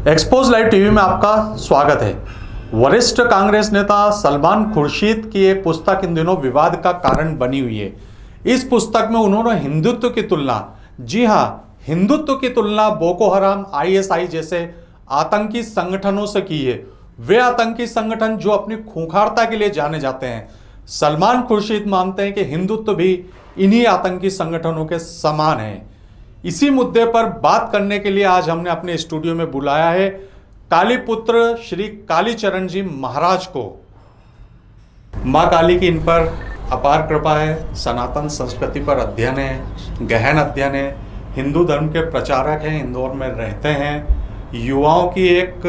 Expose live TV में आपका स्वागत है। वरिष्ठ कांग्रेस नेता सलमान खुर्शीद की एक पुस्तक इन दिनों विवाद का कारण बनी हुई है। इस पुस्तक में उन्होंने हिंदुत्व की तुलना, जी हाँ, हिंदुत्व की तुलना बोको हराम, आईएसआई जैसे आतंकी संगठनों से की है। वे आतंकी संगठन जो अपनी खूंखारता के लिए जाने जाते हैं। सलमान खुर्शीद मानते हैं कि हिंदुत्व भी इन्हीं आतंकी संगठनों के समान है। इसी मुद्दे पर बात करने के लिए आज हमने अपने स्टूडियो में बुलाया है काली पुत्र श्री कालीचरण जी महाराज को। माँ काली की इन पर अपार कृपा है। सनातन संस्कृति पर अध्ययन है, गहन अध्ययन है। हिंदू धर्म के प्रचारक हैं, इंदौर में रहते हैं। युवाओं की एक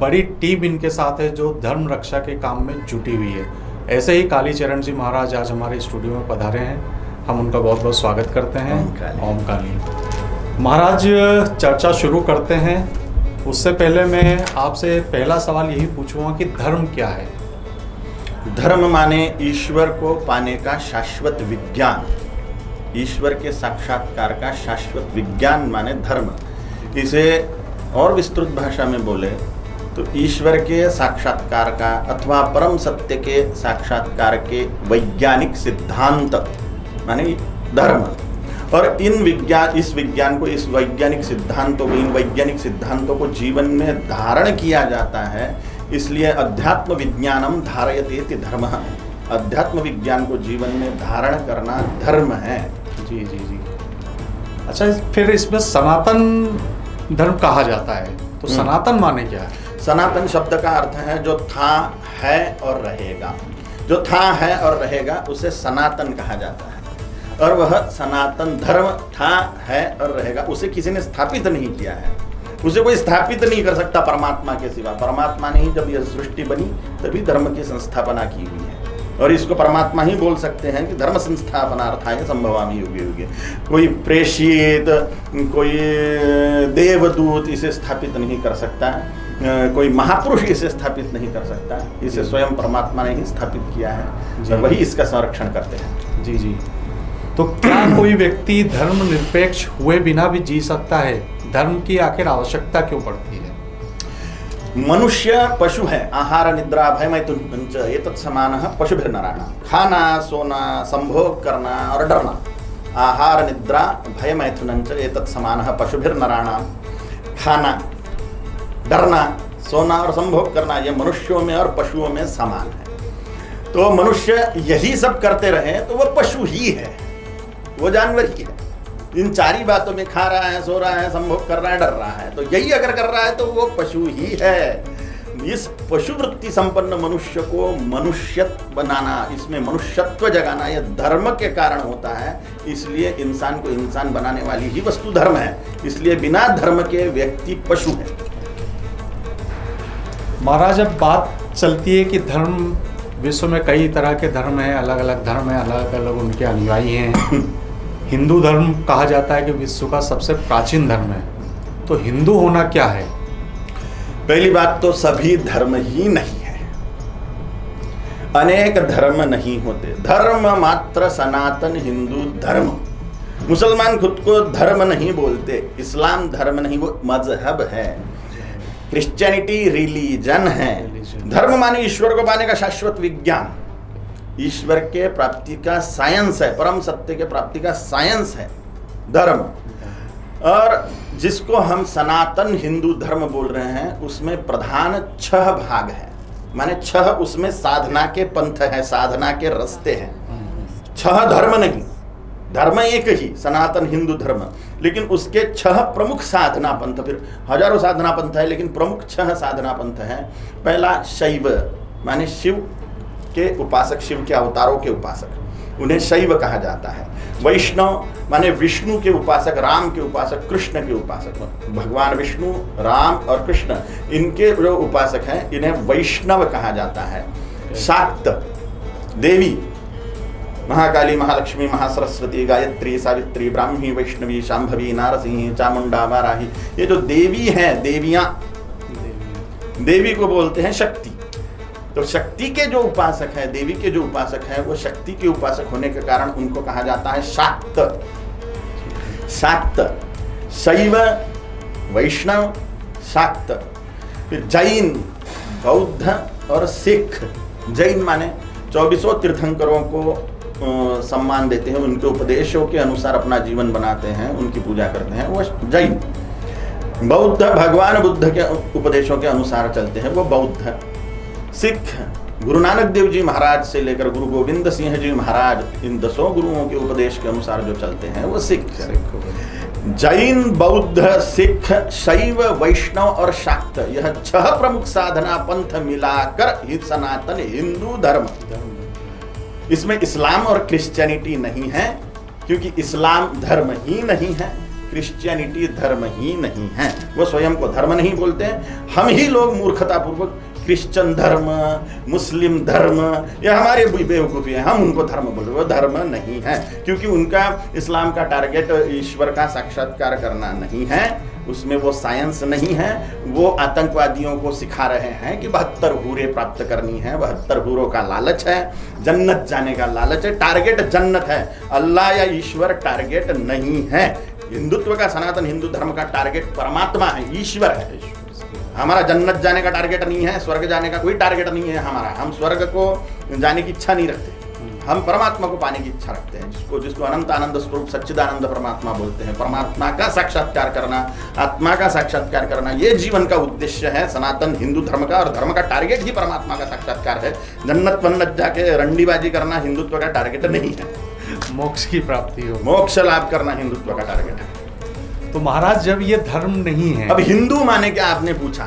बड़ी टीम इनके साथ है जो धर्म रक्षा के काम में जुटी हुई है। ऐसे ही कालीचरण जी महाराज आज हमारे स्टूडियो में पधारे हैं। हम उनका बहुत बहुत स्वागत करते हैं। ओम काली। महाराज, चर्चा शुरू करते हैं। उससे पहले मैं आपसे पहला सवाल यही पूछूंगा कि धर्म क्या है? धर्म माने ईश्वर को पाने का शाश्वत विज्ञान, ईश्वर के साक्षात्कार का शाश्वत विज्ञान माने धर्म। इसे और विस्तृत भाषा में बोले तो ईश्वर के साक्षात्कार का अथवा परम सत्य के साक्षात्कार के वैज्ञानिक सिद्धांत माने धर्म। और इस विज्ञान को, इस वैज्ञानिक सिद्धांतों को, इन वैज्ञानिक सिद्धांतों को जीवन में धारण किया जाता है। इसलिए अध्यात्म विज्ञानम धारयते इति धर्मः। अध्यात्म विज्ञान को जीवन में धारण करना धर्म है। जी जी जी। अच्छा, फिर इसमें सनातन धर्म कहा जाता है, तो सनातन माने क्या है? सनातन शब्द का अर्थ है जो था, है और रहेगा। जो था, है और रहेगा उसे सनातन कहा जाता है। और वह सनातन धर्म था, है और रहेगा। उसे किसी ने स्थापित नहीं किया है। उसे कोई स्थापित नहीं कर सकता परमात्मा के सिवा। परमात्मा ने ही जब यह सृष्टि बनी तभी धर्म की संस्थापना की हुई है। और इसको परमात्मा ही बोल सकते हैं कि धर्म संस्थापनार्थाय संभवामि युगे युगे। कोई प्रेषित, कोई देवदूत इसे स्थापित नहीं कर सकता। कोई महापुरुष इसे स्थापित नहीं कर सकता। इसे स्वयं परमात्मा ने ही स्थापित किया है और वही इसका संरक्षण करते हैं। जी जी। तो क्या कोई व्यक्ति धर्म निरपेक्ष हुए बिना भी जी सकता है? धर्म की आखिर आवश्यकता क्यों पड़ती है? मनुष्य पशु है। आहार निद्रा भय मैथुन च एतत् समानः पशुभिर्नराणां। खाना, सोना, संभोग करना और डरना। आहार निद्रा भय मैथुन च एतत् समानः पशुभिर्नराणां। खाना, डरना, सोना और संभोग करना, ये मनुष्यों में और पशुओं में समान है। तो मनुष्य यही सब करते रहे तो वह पशु ही है, वो जानवर ही है। इन चारी बातों में खा रहा है, सो रहा है, संभोग कर रहा है, डर रहा है, तो यही अगर कर रहा है तो वो पशु ही है। इस पशु वृत्ति संपन्न मनुष्य को मनुष्यत्व बनाना, इसमें मनुष्यत्व जगाना, यह धर्म के कारण होता है। इसलिए इंसान को इंसान बनाने वाली ही वस्तु धर्म है। इसलिए बिना धर्म के व्यक्ति पशु है। महाराज, अब बात चलती है कि धर्म, विश्व में कई तरह के धर्म हैं, अलग अलग धर्म हैं, अलग अलग उनके अनुयायी हैं। हिंदू धर्म कहा जाता है कि विश्व का सबसे प्राचीन धर्म है। तो हिंदू होना क्या है? पहली बात तो सभी धर्म ही नहीं है, अनेक धर्म नहीं होते। धर्म मात्र सनातन हिंदू धर्म। मुसलमान खुद को धर्म नहीं बोलते, इस्लाम धर्म नहीं, वो मजहब है। क्रिश्चियनिटी रिलीजन है। धर्म माने ईश्वर को पाने का शाश्वत विज्ञान, ईश्वर के प्राप्ति का साइंस है, परम सत्य के प्राप्ति का साइंस है धर्म। और जिसको हम सनातन हिंदू धर्म बोल रहे हैं उसमें प्रधान 6 भाग है। माने 6 उसमें साधना के पंथ है, साधना के रास्ते हैं। 6 धर्म नहीं, धर्म एक ही सनातन हिंदू धर्म, लेकिन उसके 6 प्रमुख साधना पंथ। फिर हजारों साधना पंथ है लेकिन प्रमुख 6 साधना पंथ है। पहला शैव माने शिव के उपासक, शिव के अवतारों के उपासक, उन्हें शैव कहा जाता है। वैष्णव माने विष्णु के उपासक, राम के उपासक, कृष्ण के उपासक। भगवान विष्णु, राम और कृष्ण, इनके जो उपासक हैं इन्हें वैष्णव कहा जाता है। शाक्त देवी, महाकाली, महालक्ष्मी, महासरस्वती, गायत्री, सावित्री, ब्राह्मी, वैष्णवी, शांभवी, नारसिंही, चामुंडा, वाराही, ये जो देवी हैं, देवियां, देवी को बोलते हैं शक्ति। तो शक्ति के जो उपासक हैं, देवी के जो उपासक हैं, वो शक्ति के उपासक होने के कारण उनको कहा जाता है शाक्त। शाक्त, शैव, वैष्णव, शाक्त, फिर जैन, बौद्ध और सिख। जैन माने 24 तीर्थंकरों को सम्मान देते हैं, उनके उपदेशों के अनुसार अपना जीवन बनाते हैं, उनकी पूजा करते हैं, वो जैन। बौद्ध भगवान बुद्ध के उपदेशों के अनुसार चलते हैं, वो बौद्ध। सिख गुरु नानक देव जी महाराज से लेकर गुरु गोविंद सिंह जी महाराज, इन 10 गुरुओं के उपदेश के अनुसार जो चलते हैं वो सिख। जैन, बौद्ध, सिख, शैव, वैष्णव और शाक्त, यह 6 प्रमुख साधना पंथ मिलाकर ही सनातन हिंदू धर्म। इसमें इस्लाम और क्रिश्चियनिटी नहीं है, क्योंकि इस्लाम धर्म ही नहीं है, क्रिश्चियनिटी धर्म ही नहीं है। वो स्वयं को धर्म नहीं बोलते हैं। हम ही लोग मूर्खतापूर्वक क्रिश्चियन धर्म, मुस्लिम धर्म, ये हमारे बेवकूफ़ी है, हम उनको धर्म बोल रहे, वो धर्म नहीं है, क्योंकि उनका इस्लाम का टारगेट ईश्वर का साक्षात्कार करना नहीं है, उसमें वो साइंस नहीं है। वो आतंकवादियों को सिखा रहे हैं कि 72 हूरें प्राप्त करनी है, 72 हूरों का लालच है, जन्नत जाने का लालच है, टारगेट जन्नत है, अल्लाह या ईश्वर टारगेट नहीं है। हिंदुत्व का, सनातन हिंदू धर्म का टारगेट परमात्मा है, ईश्वर है। हमारा जन्नत जाने का टारगेट नहीं है, स्वर्ग जाने का कोई टारगेट नहीं है हमारा। हम स्वर्ग को जाने की इच्छा नहीं रखते, हम परमात्मा को पाने की इच्छा रखते हैं, जिसको अनंत आनंद स्वरूप सच्चिदानंद परमात्मा बोलते हैं। परमात्मा का साक्षात्कार करना, आत्मा का साक्षात्कार करना, ये जीवन का उद्देश्य है सनातन हिंदू धर्म का, और धर्म का टारगेट ही परमात्मा का साक्षात्कार है। जन्नत वन्नत जाके रंडीबाजी करना हिंदुत्व का टारगेट नहीं है। मोक्ष की प्राप्ति हो, मोक्ष लाभ करना हिंदुत्व का टारगेट है। तो महाराज जब ये धर्म नहीं है, अब हिंदू माने क्या आपने पूछा,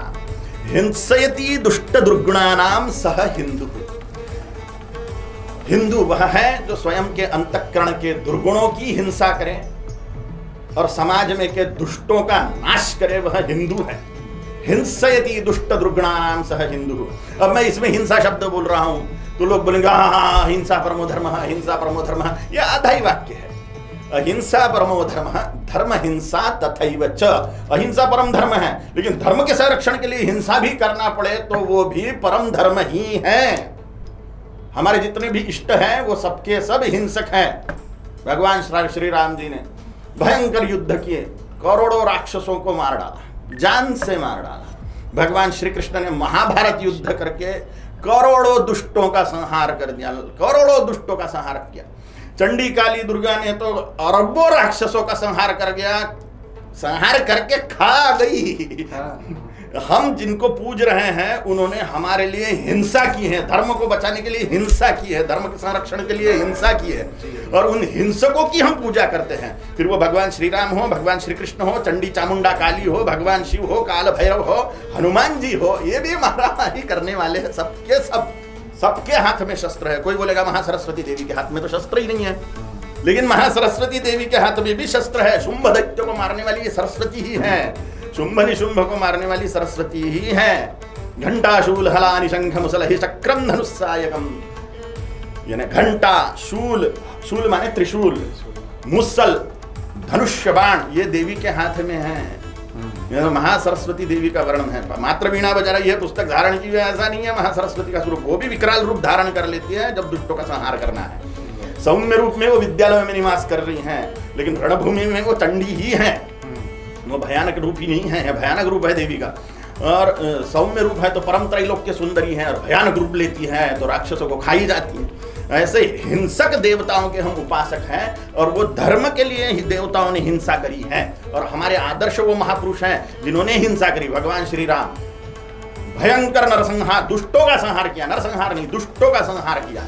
हिंसयति दुष्ट दुर्गुणानाम सह हिंदू। हिंदू वह है जो स्वयं के अंतःकरण के दुर्गुणों की हिंसा करे और समाज में के दुष्टों का नाश करे, वह हिंदू है। हिंसयति दुष्ट दुर्गुणानाम सह हिंदू। अब मैं इसमें हिंसा शब्द बोल रहा हूं तो लोग बोलेंगे हाँ हिंसा परमो धर्म, हिंसा परमो धर्म, यह आधा ही वाक्य है। अहिंसा परमो धर्म, धर्म हिंसा तथैव च। अहिंसा परम धर्म है, लेकिन धर्म के संरक्षण के लिए हिंसा भी करना पड़े तो वो भी परम धर्म ही है। हमारे जितने भी इष्ट हैं वो सबके सब हिंसक हैं। भगवान श्री राम जी ने भयंकर युद्ध किए, करोड़ों राक्षसों को मार डाला, जान से मार डाला। भगवान श्री कृष्ण ने महाभारत युद्ध करके करोड़ों दुष्टों का संहार कर दिया, करोड़ों दुष्टों का संहार किया। चंडी काली दुर्गा ने तो अरबों राक्षसों का संहार कर गया, संहार करके खा गई। हम जिनको पूज रहे हैं उन्होंने हमारे लिए हिंसा की है, धर्म को बचाने के लिए हिंसा की है, धर्म के संरक्षण के लिए हिंसा की है, और उन हिंसकों की हम पूजा करते हैं। फिर वो भगवान श्री राम हो, भगवान श्री कृष्ण हो, चंडी चामुंडा काली हो, भगवान शिव हो, काल भैरव हो, हनुमान जी हो, ये भी मारामारी करने वाले हैं। सबके सबके हाथ में शस्त्र है। कोई बोलेगा महासरस्वती देवी के हाथ में तो शस्त्र ही नहीं है, लेकिन महासरस्वती देवी के हाथ में भी शस्त्र है। शुंभ दैत्य को मारने वाली ये सरस्वती ही है, शुंभ निशुंभ को मारने वाली सरस्वती ही है। घंटा शूल हलानि शंख मुसल ही चक्रम धनुस्सायकम, यानी घंटा, शूल, शूल माने त्रिशूल, मुसल, धनुष्य बाण, ये देवी के हाथ में है। यह महासरस्वती देवी का वर्णन है। मात्र वीणा बजा रही है, पुस्तक धारण की है, ऐसा नहीं है महासरस्वती का स्वरूप। वो भी विकराल रूप धारण कर लेती है जब दुष्टों का संहार करना है। सौम्य रूप में वो विद्यालय में निवास कर रही हैं, लेकिन रणभूमि में वो चंडी ही है। वो भयानक रूप ही नहीं है, भयानक रूप है देवी का। और सौम्य रूप है तो परम त्रैलोक्य सुंदरी है, और भयानक रूप लेती है तो राक्षसों को खाई जाती है। ऐसे हिंसक देवताओं के हम उपासक हैं, और वो धर्म के लिए ही देवताओं ने हिंसा करी है। और हमारे आदर्श वो महापुरुष हैं जिन्होंने हिंसा करी। भगवान श्री राम भयंकर नरसंहार, दुष्टों का संहार किया, नरसंहार नहीं, दुष्टों का संहार किया।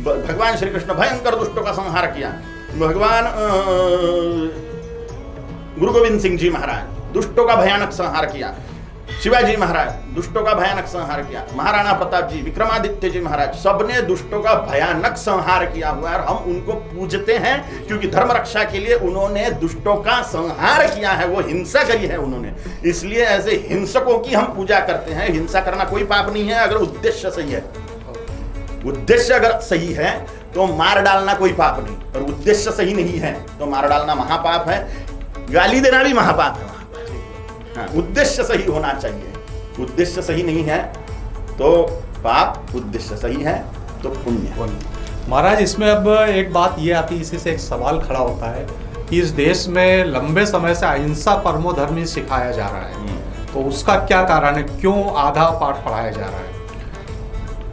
भगवान श्री कृष्ण भयंकर दुष्टों का संहार किया। भगवान गुरु गोविंद सिंह जी महाराज दुष्टों का भयानक संहार किया। शिवाजी महाराज दुष्टों का भयानक संहार किया। महाराणा प्रताप जी, विक्रमादित्य जी महाराज, सबने दुष्टों का भयानक संहार किया हुआ है, और हम उनको पूजते हैं क्योंकि धर्म रक्षा के लिए उन्होंने दुष्टों का संहार किया है, वो हिंसा करी है उन्होंने। इसलिए ऐसे हिंसकों की हम पूजा करते हैं। हिंसा करना कोई पाप नहीं है अगर उद्देश्य सही है। उद्देश्य अगर सही है तो मार डालना कोई पाप नहीं, और उद्देश्य सही नहीं है तो मार डालना महापाप है, गाली देना भी महापाप है। हाँ, उद्देश्य सही होना चाहिए। उद्देश्य सही नहीं है तो पाप, उद्देश्य सही है तो पुण्य। महाराज इसमें अब एक बात ये आती है, इसी से एक सवाल खड़ा होता है कि इस देश में लंबे समय से अहिंसा परमो धर्म ही सिखाया जा रहा है, तो उसका क्या कारण है, क्यों आधा पाठ पढ़ाया जा रहा है?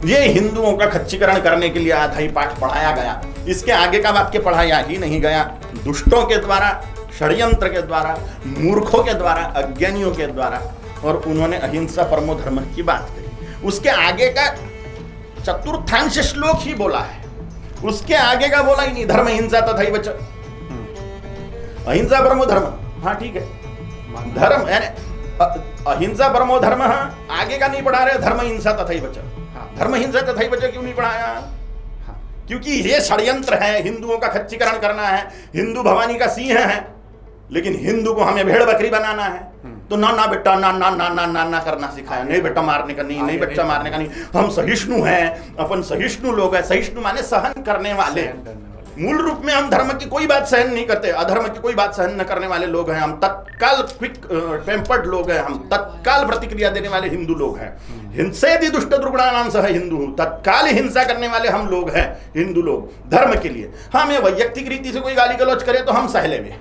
ये हिंदुओं का खच्चीकरण करने के लिए आधा ही पाठ पढ़ाया गया, इसके आगे का वाक्य पढ़ाया ही नहीं गया। दुष्टों के द्वारा, षड्यंत्र के द्वारा, मूर्खों के द्वारा, अज्ञानियों के द्वारा, और उन्होंने अहिंसा परमो धर्म की बात करी। उसके आगे का चतुर्थांश श्लोक ही बोला है, उसके आगे का बोला ही नहीं। धर्म हिंसा तथैव च, अहिंसा परमो धर्म, हाँ ठीक है, धर्म यानी अहिंसा परमो धर्म, आगे का नहीं पढ़ा रहे। धर्म हिंसा तथैव च, धर्म हिंसा तथैव च क्यों नहीं पढ़ाया? क्योंकि ये षड्यंत्र है, हिंदुओं का खच्चीकरण करना है, हिंदू भवानी का सिंह है, लेकिन हिंदू को हमें भेड़ बकरी बनाना है। तो ना ना बेटा, ना ना ना ना ना ना करना सिखाया, नहीं बेटा मारने का नहीं, नहीं बच्चा मारने का नहीं, हम सहिष्णु हैं, अपन सहिष्णु लोग हैं। सहिष्णु माने सहन करने वाले। मूल रूप में हम धर्म की कोई बात सहन नहीं करते, अधर्म की कोई बात सहन न करने वाले लोग हैं। हम तत्काल क्विक टेम्पर्ड लोग हैं, हम तत्काल प्रतिक्रिया देने वाले हिंदू लोग हैं। हिंसेदि दुष्ट दुर्गुणानां सह हिंदू, तत्काल हिंसा करने वाले हम लोग हैं, हिंदू लोग, धर्म के लिए। हमें वैयक्तिक रीति से कोई गाली गलौज करे तो हम सह लेंगे,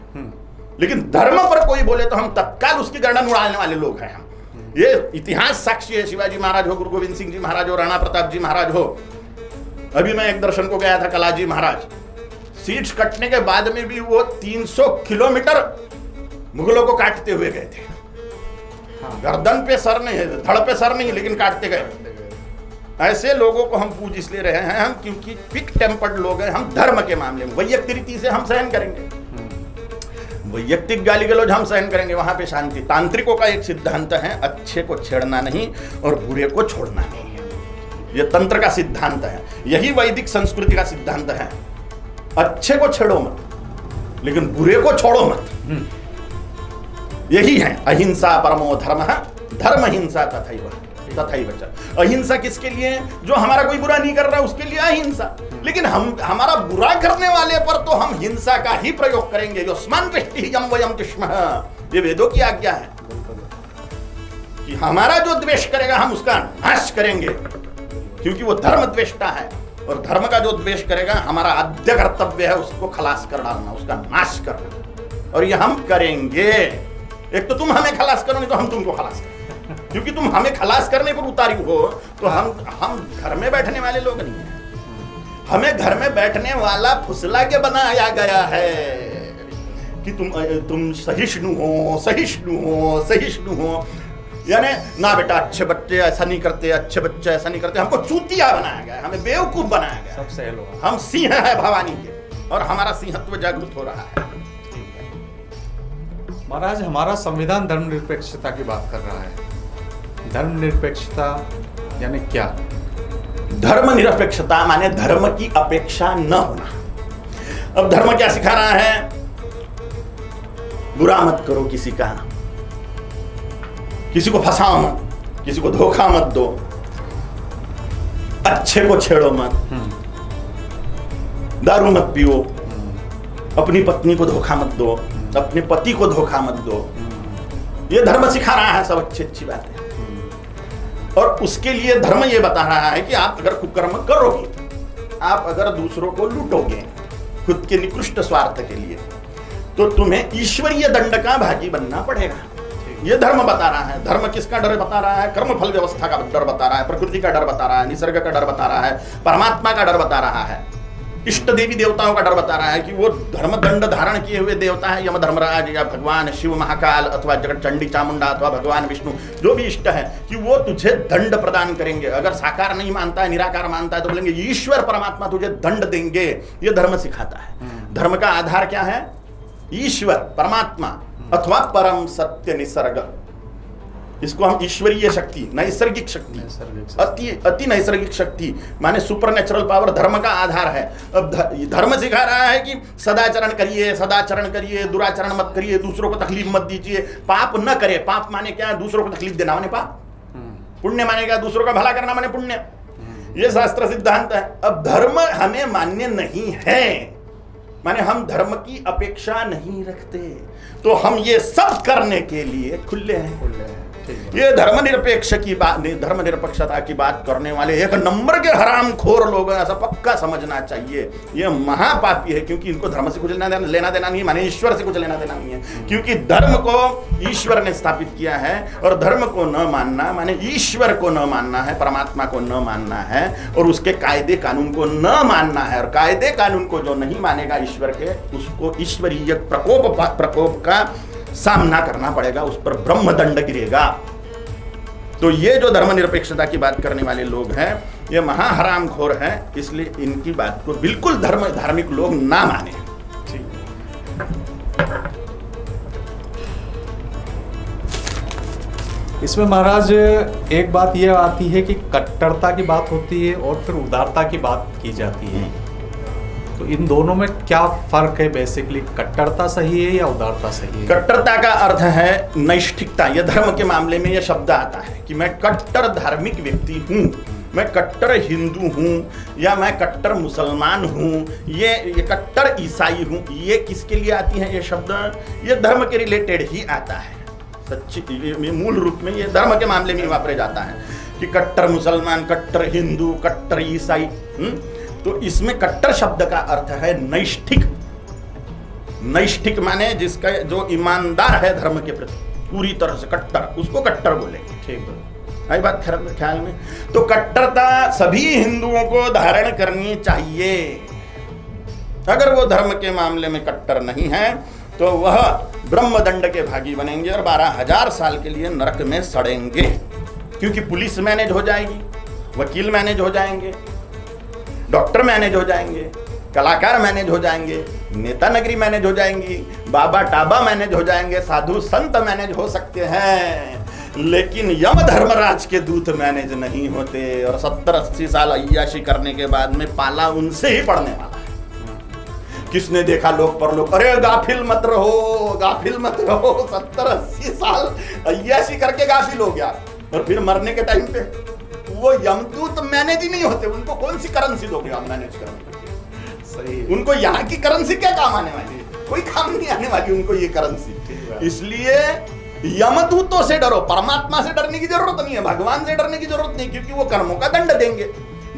लेकिन धर्म पर कोई बोले तो हम तत्काल उसकी गर्दन उड़ाने वाले लोग हैं हम। ये इतिहास साक्षी है। शिवाजी महाराज हो, गुरु गोविंद सिंह जी महाराज हो, राणा प्रताप जी महाराज हो। अभी मैं एक दर्शन को गया था, कलाजी महाराज, सीट्स कटने के बाद में भी वो 300 किलोमीटर मुगलों को काटते हुए गए थे। गर्दन पे सर नहीं है, धड़ पे सर नहीं, लेकिन काटते गए। ऐसे लोगों को हम पूज इसलिए रहे हैं हम, क्योंकि क्विक टेम्पर्ड लोग हैं हम। धर्म के मामले में वैयक्तिक रीति से हम सहन करेंगे, वैयक्तिक गाली गलौज हम सहन करेंगे, वहां पे शांति। तांत्रिकों का एक सिद्धांत है, अच्छे को छेड़ना नहीं और बुरे को छोड़ना नहीं। यह तंत्र का सिद्धांत है, यही वैदिक संस्कृति का सिद्धांत है। अच्छे को छेड़ो मत, लेकिन बुरे को छोड़ो मत। यही है अहिंसा परमो धर्म, धर्म हिंसा तथैव च। अहिंसा किसके लिए? जो हमारा कोई बुरा नहीं कर रहा उसके लिए अहिंसा। लेकिन हम हमारा बुरा करने वाले पर तो हम हिंसा का ही प्रयोग करेंगे। योस्मान दृष्टि यम वयम तिष्मः, ये वेदों की आज्ञा है कि हमारा जो द्वेष करेगा हम उसका नाश करेंगे, क्योंकि वो धर्म द्वेष्टा है। और धर्म का जो द्वेष करेगा, हमारा आद्य कर्तव्य है उसको खलास कर डालना, उसका नाश करना, और ये हम करेंगे। एक तो तुम हमें खलास करो, नहीं तो हम तुमको खलास करें। क्योंकि तुम हमें खलास करने पर उतारी हो, तो हम घर में बैठने वाले लोग नहीं हैं। हमें घर में बैठने वाला फुसला के बनाया गया है कि तुम सहिष्णु हो, सहिष्णु हो, सहिष्णु हो। यानी ना बेटा, अच्छे बच्चे ऐसा नहीं करते, अच्छे बच्चे ऐसा नहीं करते। हमको चूतिया बनाया गया, हमें बेवकूफ बनाया गया। सबसे लोग हम सिंह है भवानी के, और हमारा सिंहत्व जागृत हो रहा है। महाराज, हमारा संविधान धर्मनिरपेक्षता की बात कर रहा है। धर्मनिरपेक्षता यानी क्या? धर्मनिरपेक्षता माने धर्म की अपेक्षा न होना। अब धर्म क्या सिखा रहा है? बुरा मत करो किसी का, किसी को फंसाओ मत, किसी को धोखा मत दो, अच्छे को छेड़ो मत, दारू मत पियो, अपनी पत्नी को धोखा मत दो, अपने पति को धोखा मत दो। ये धर्म सिखा रहा है, सब अच्छी अच्छी बातें। और उसके लिए धर्म ये बता रहा है कि आप अगर कुकर्म करोगे, आप अगर दूसरों को लूटोगे खुद के निकृष्ट स्वार्थ के लिए, तो तुम्हें ईश्वरीय दंड का भागी बनना पड़ेगा। ये धर्म बता रहा है। धर्म किसका डर बता रहा है? कर्म फल व्यवस्था का डर बता रहा है, प्रकृति का डर बता रहा है, निसर्ग का डर बता रहा है, परमात्मा का डर बता रहा है, इष्ट देवी देवताओं का डर बता रहा है कि वो धर्म दंड धारण किए हुए देवता है, यम धर्मराज या भगवान शिव महाकाल अथवा जगत चंडी चामुंडा अथवा भगवान विष्णु, जो भी इष्ट है, कि वो तुझे दंड प्रदान करेंगे। अगर साकार नहीं मानता है, निराकार मानता है, तो बोलेंगे ईश्वर परमात्मा तुझे दंड देंगे। ये धर्म सिखाता है। धर्म का आधार क्या है? ईश्वर परमात्मा अथवा परम सत्य निसर्ग। इसको हम ईश्वरीय शक्ति, नैसर्गिक शक्ति, अति नैसर्गिक शक्ति माने सुपरनेचुरल पावर धर्म का आधार है। अब धर्म सिखा रहा है कि सदाचरण करिए, सदाचरण करिए, दुराचरण मत करिए, दूसरों को तकलीफ मत दीजिए, पाप न करे। पाप माने क्या? दूसरों को तकलीफ देना माने पाप। पुण्य माने क्या? दूसरों का भला करना माने पुण्य। ये शास्त्र सिद्धांत है। अब धर्म हमें मान्य नहीं है, माने हम धर्म की अपेक्षा नहीं रखते, तो हम ये सब करने के लिए खुले हैं। ये धर्मनिरपेक्षता की बात करने वाले एक नंबर के हरामखोर लोग हैं, ऐसा पक्का समझना चाहिए। ये महापापी है, क्योंकि इनको धर्म से कुछ लेना देना नहीं है, माने ईश्वर से कुछ लेना देना नहीं है। क्योंकि धर्म को ईश्वर ने स्थापित किया है, और धर्म को न मानना माने ईश्वर को न मानना है, परमात्मा को न मानना है, और उसके कायदे कानून को न मानना है। और कायदे कानून को जो नहीं मानेगा ईश्वर के, उसको ईश्वरीय प्रकोप का सामना करना पड़ेगा, उस पर ब्रह्मदंड गिरेगा। तो ये जो धर्मनिरपेक्षता की बात करने वाले लोग हैं, ये महाहरामखोर हैं, इसलिए इनकी बात को बिल्कुल धार्मिक लोग ना माने। इसमें महाराज एक बात यह आती है कि कट्टरता की बात होती है और फिर उदारता की बात की जाती है, तो इन दोनों में क्या फर्क है? बेसिकली कट्टरता सही है या उदारता सही है? कट्टरता का अर्थ है नैष्ठिकता। यह धर्म के मामले में यह शब्द आता है कि मैं कट्टर धार्मिक व्यक्ति हूँ, मैं कट्टर हिंदू हूँ, या मैं कट्टर मुसलमान हूँ, ये कट्टर ईसाई हूँ। ये किसके लिए आती है ये शब्द? ये धर्म के रिलेटेड ही आता है। सच्ची मूल रूप में ये धर्म के मामले में वापरे जाता है कि कट्टर मुसलमान, कट्टर हिंदू, कट्टर ईसाई। तो इसमें कट्टर शब्द का अर्थ है नैष्ठिक। नैष्ठिक माने जिसका जो ईमानदार है धर्म के प्रति पूरी तरह से कट्टर, उसको कट्टर बोलेंगे। ठीक है, आई बात ख्याल में? तो कट्टरता सभी हिंदुओं को धारण करनी चाहिए। अगर वो धर्म के मामले में कट्टर नहीं है तो वह ब्रह्मदंड के भागी बनेंगे और 12,000 साल के लिए नरक में सड़ेंगे। क्योंकि पुलिस मैनेज हो जाएगी, वकील मैनेज हो जाएंगे, डॉक्टर मैनेज हो जाएंगे, कलाकार मैनेज हो जाएंगे, नेता नगरी मैनेज हो जाएंगी, बाबा टाबा मैनेज हो जाएंगे, साधु संत मैनेज हो सकते हैं, लेकिन यम धर्मराज के दूत मैनेज नहीं होते। और 70-80 साल अय्याशी करने के बाद में पाला उनसे ही पड़ने वाला है। किसने देखा लोग पर लोग, अरे गाफिल मत रहो, गाफिल मत रहो। 70-80 साल अय्याशी करके गाफिल हो गया, और फिर मरने के टाइम पे वो यमदूत मैनेज ही नहीं होते। उनको कौन सी करेंसी दोगे आप मैनेज करने? सही, उनको यहाँ की करेंसी क्या काम आने वाली है? कोई काम नहीं आने वाली उनको ये करेंसी। इसलिए यमदूतों से डरो, परमात्मा से डरने की जरूरत नहीं है, भगवान से डरने की जरूरत नहीं, क्योंकि वो कर्मों का दंड देंगे।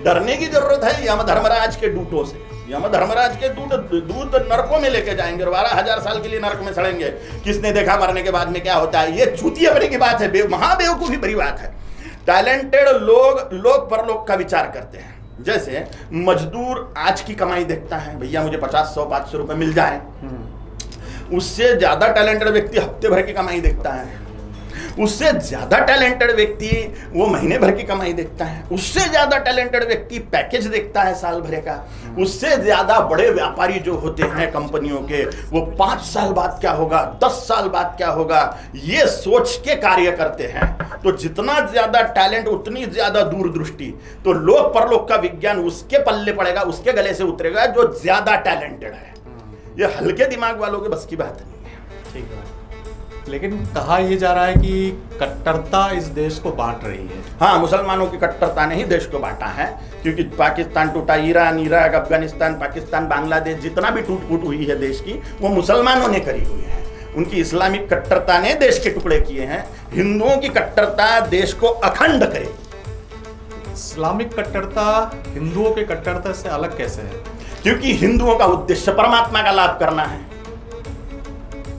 डरने की जरूरत है यम धर्मराज के दूतों से। यम धर्मराज के दूत नरकों में लेके जाएंगे और 12,000 साल के लिए नरक में सड़ेंगे। किसने देखा मरने के बाद में क्या होता है? ये चूतिया बने की बात है, महाबेवकूफी भरी बात है। टैलेंटेड लोग परलोक का विचार करते हैं। जैसे मजदूर आज की कमाई देखता है, भैया मुझे 50, 100, 500 रुपए मिल जाए। उससे ज्यादा टैलेंटेड व्यक्ति हफ्ते भर की कमाई देखता है, उससे ज्यादा टैलेंटेड व्यक्ति वो महीने भर की कमाई देखता है, उससे ज्यादा टैलेंटेड व्यक्ति पैकेज देखता है साल भर का, उससे ज्यादा बड़े व्यापारी जो होते हैं कंपनियों के, वो 5 साल बाद क्या होगा, 10 साल बाद क्या होगा, ये सोच के कार्य करते हैं। तो जितना ज्यादा टैलेंट उतनी ज्यादा दूरदृष्टि। तो लोक परलोक का विज्ञान उसके पल्ले पड़ेगा, उसके गले से उतरेगा जो ज्यादा टैलेंटेड है। ये हल्के दिमाग वालों के बस की बात नहीं है। ठीक है, लेकिन कहा यह जा रहा है कि कट्टरता इस देश को बांट रही है। हाँ, मुसलमानों की कट्टरता ने ही देश को बांटा है, क्योंकि पाकिस्तान टूटा, ईरान, इराक, अफगानिस्तान, पाकिस्तान, बांग्लादेश, जितना भी टूट फूट हुई है देश की, वो मुसलमानों ने करी हुई है। उनकी इस्लामिक कट्टरता ने देश के टुकड़े किए हैं। हिंदुओं की कट्टरता देश को अखंड करे। इस्लामिक कट्टरता हिंदुओं के कट्टरता से अलग कैसे है? क्योंकि हिंदुओं का उद्देश्य परमात्मा का लाभ करना है,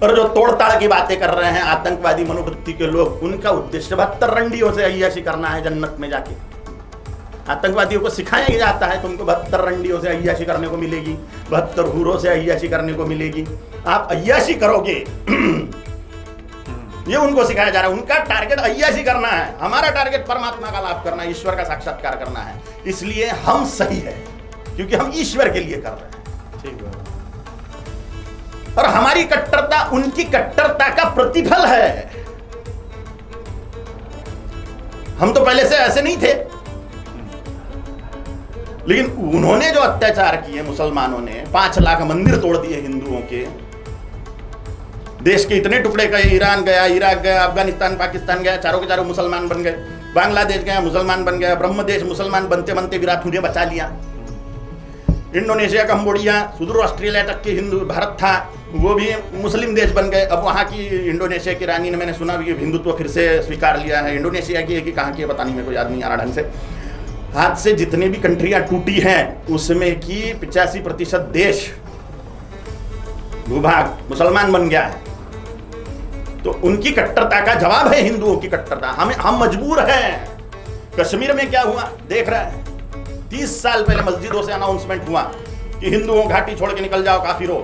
और जो तोड़ताड़ की बातें कर रहे हैं आतंकवादी मनोवृत्ति के लोग, उनका उद्देश्य 72 रंडियों से अय्याशी करना है जन्नत में जाके। आतंकवादियों को सिखाया जाता है तुमको 72 रंडियों से अय्याशी करने को मिलेगी, 72 हूरों से अय्याशी करने को मिलेगी, आप अय्याशी करोगे। ये उनको सिखाया जा रहा है। उनका टारगेट अय्याशी करना है, हमारा टारगेट परमात्मा का लाभ करना है, ईश्वर का साक्षात्कार करना है। इसलिए हम सही है, क्योंकि हम ईश्वर के लिए कर रहे हैं। ठीक है, और हमारी कट्टरता उनकी कट्टरता का प्रतिफल है। हम तो पहले से ऐसे नहीं थे, लेकिन उन्होंने जो अत्याचार किए मुसलमानों ने, 5 लाख मंदिर तोड़ दिए हिंदुओं के, देश के इतने टुकड़े गए, ईरान गया, इराक गया, अफगानिस्तान, पाकिस्तान गया, चारों के चारों मुसलमान बन गए, बांग्लादेश गया मुसलमान बन गया, ब्रह्मदेश मुसलमान बनते बनते विराट ने बचा लिया। इंडोनेशिया, कंबोडिया, सुदूर ऑस्ट्रेलिया तक के हिंदू, भारत था वो भी मुस्लिम देश बन गए। अब वहाँ की इंडोनेशिया की रानी ने, मैंने सुना भी हिंदुत्व फिर से स्वीकार लिया है। इंडोनेशिया की है कि कहाँ की है पता नहीं, मेरे को याद नहीं आ रहा ढंग से। हाथ से जितने भी कंट्रियाँ टूटी हैं उसमें की 85% देश भूभाग मुसलमान बन गया है। तो उनकी कट्टरता का जवाब है हिंदुओं की कट्टरता। हम मजबूर हैं। कश्मीर में क्या हुआ देख रहा है। 30 साल पहले मस्जिदों से अनाउंसमेंट हुआ कि हिंदुओं घाटी छोड़ के निकल जाओ, काफिरों,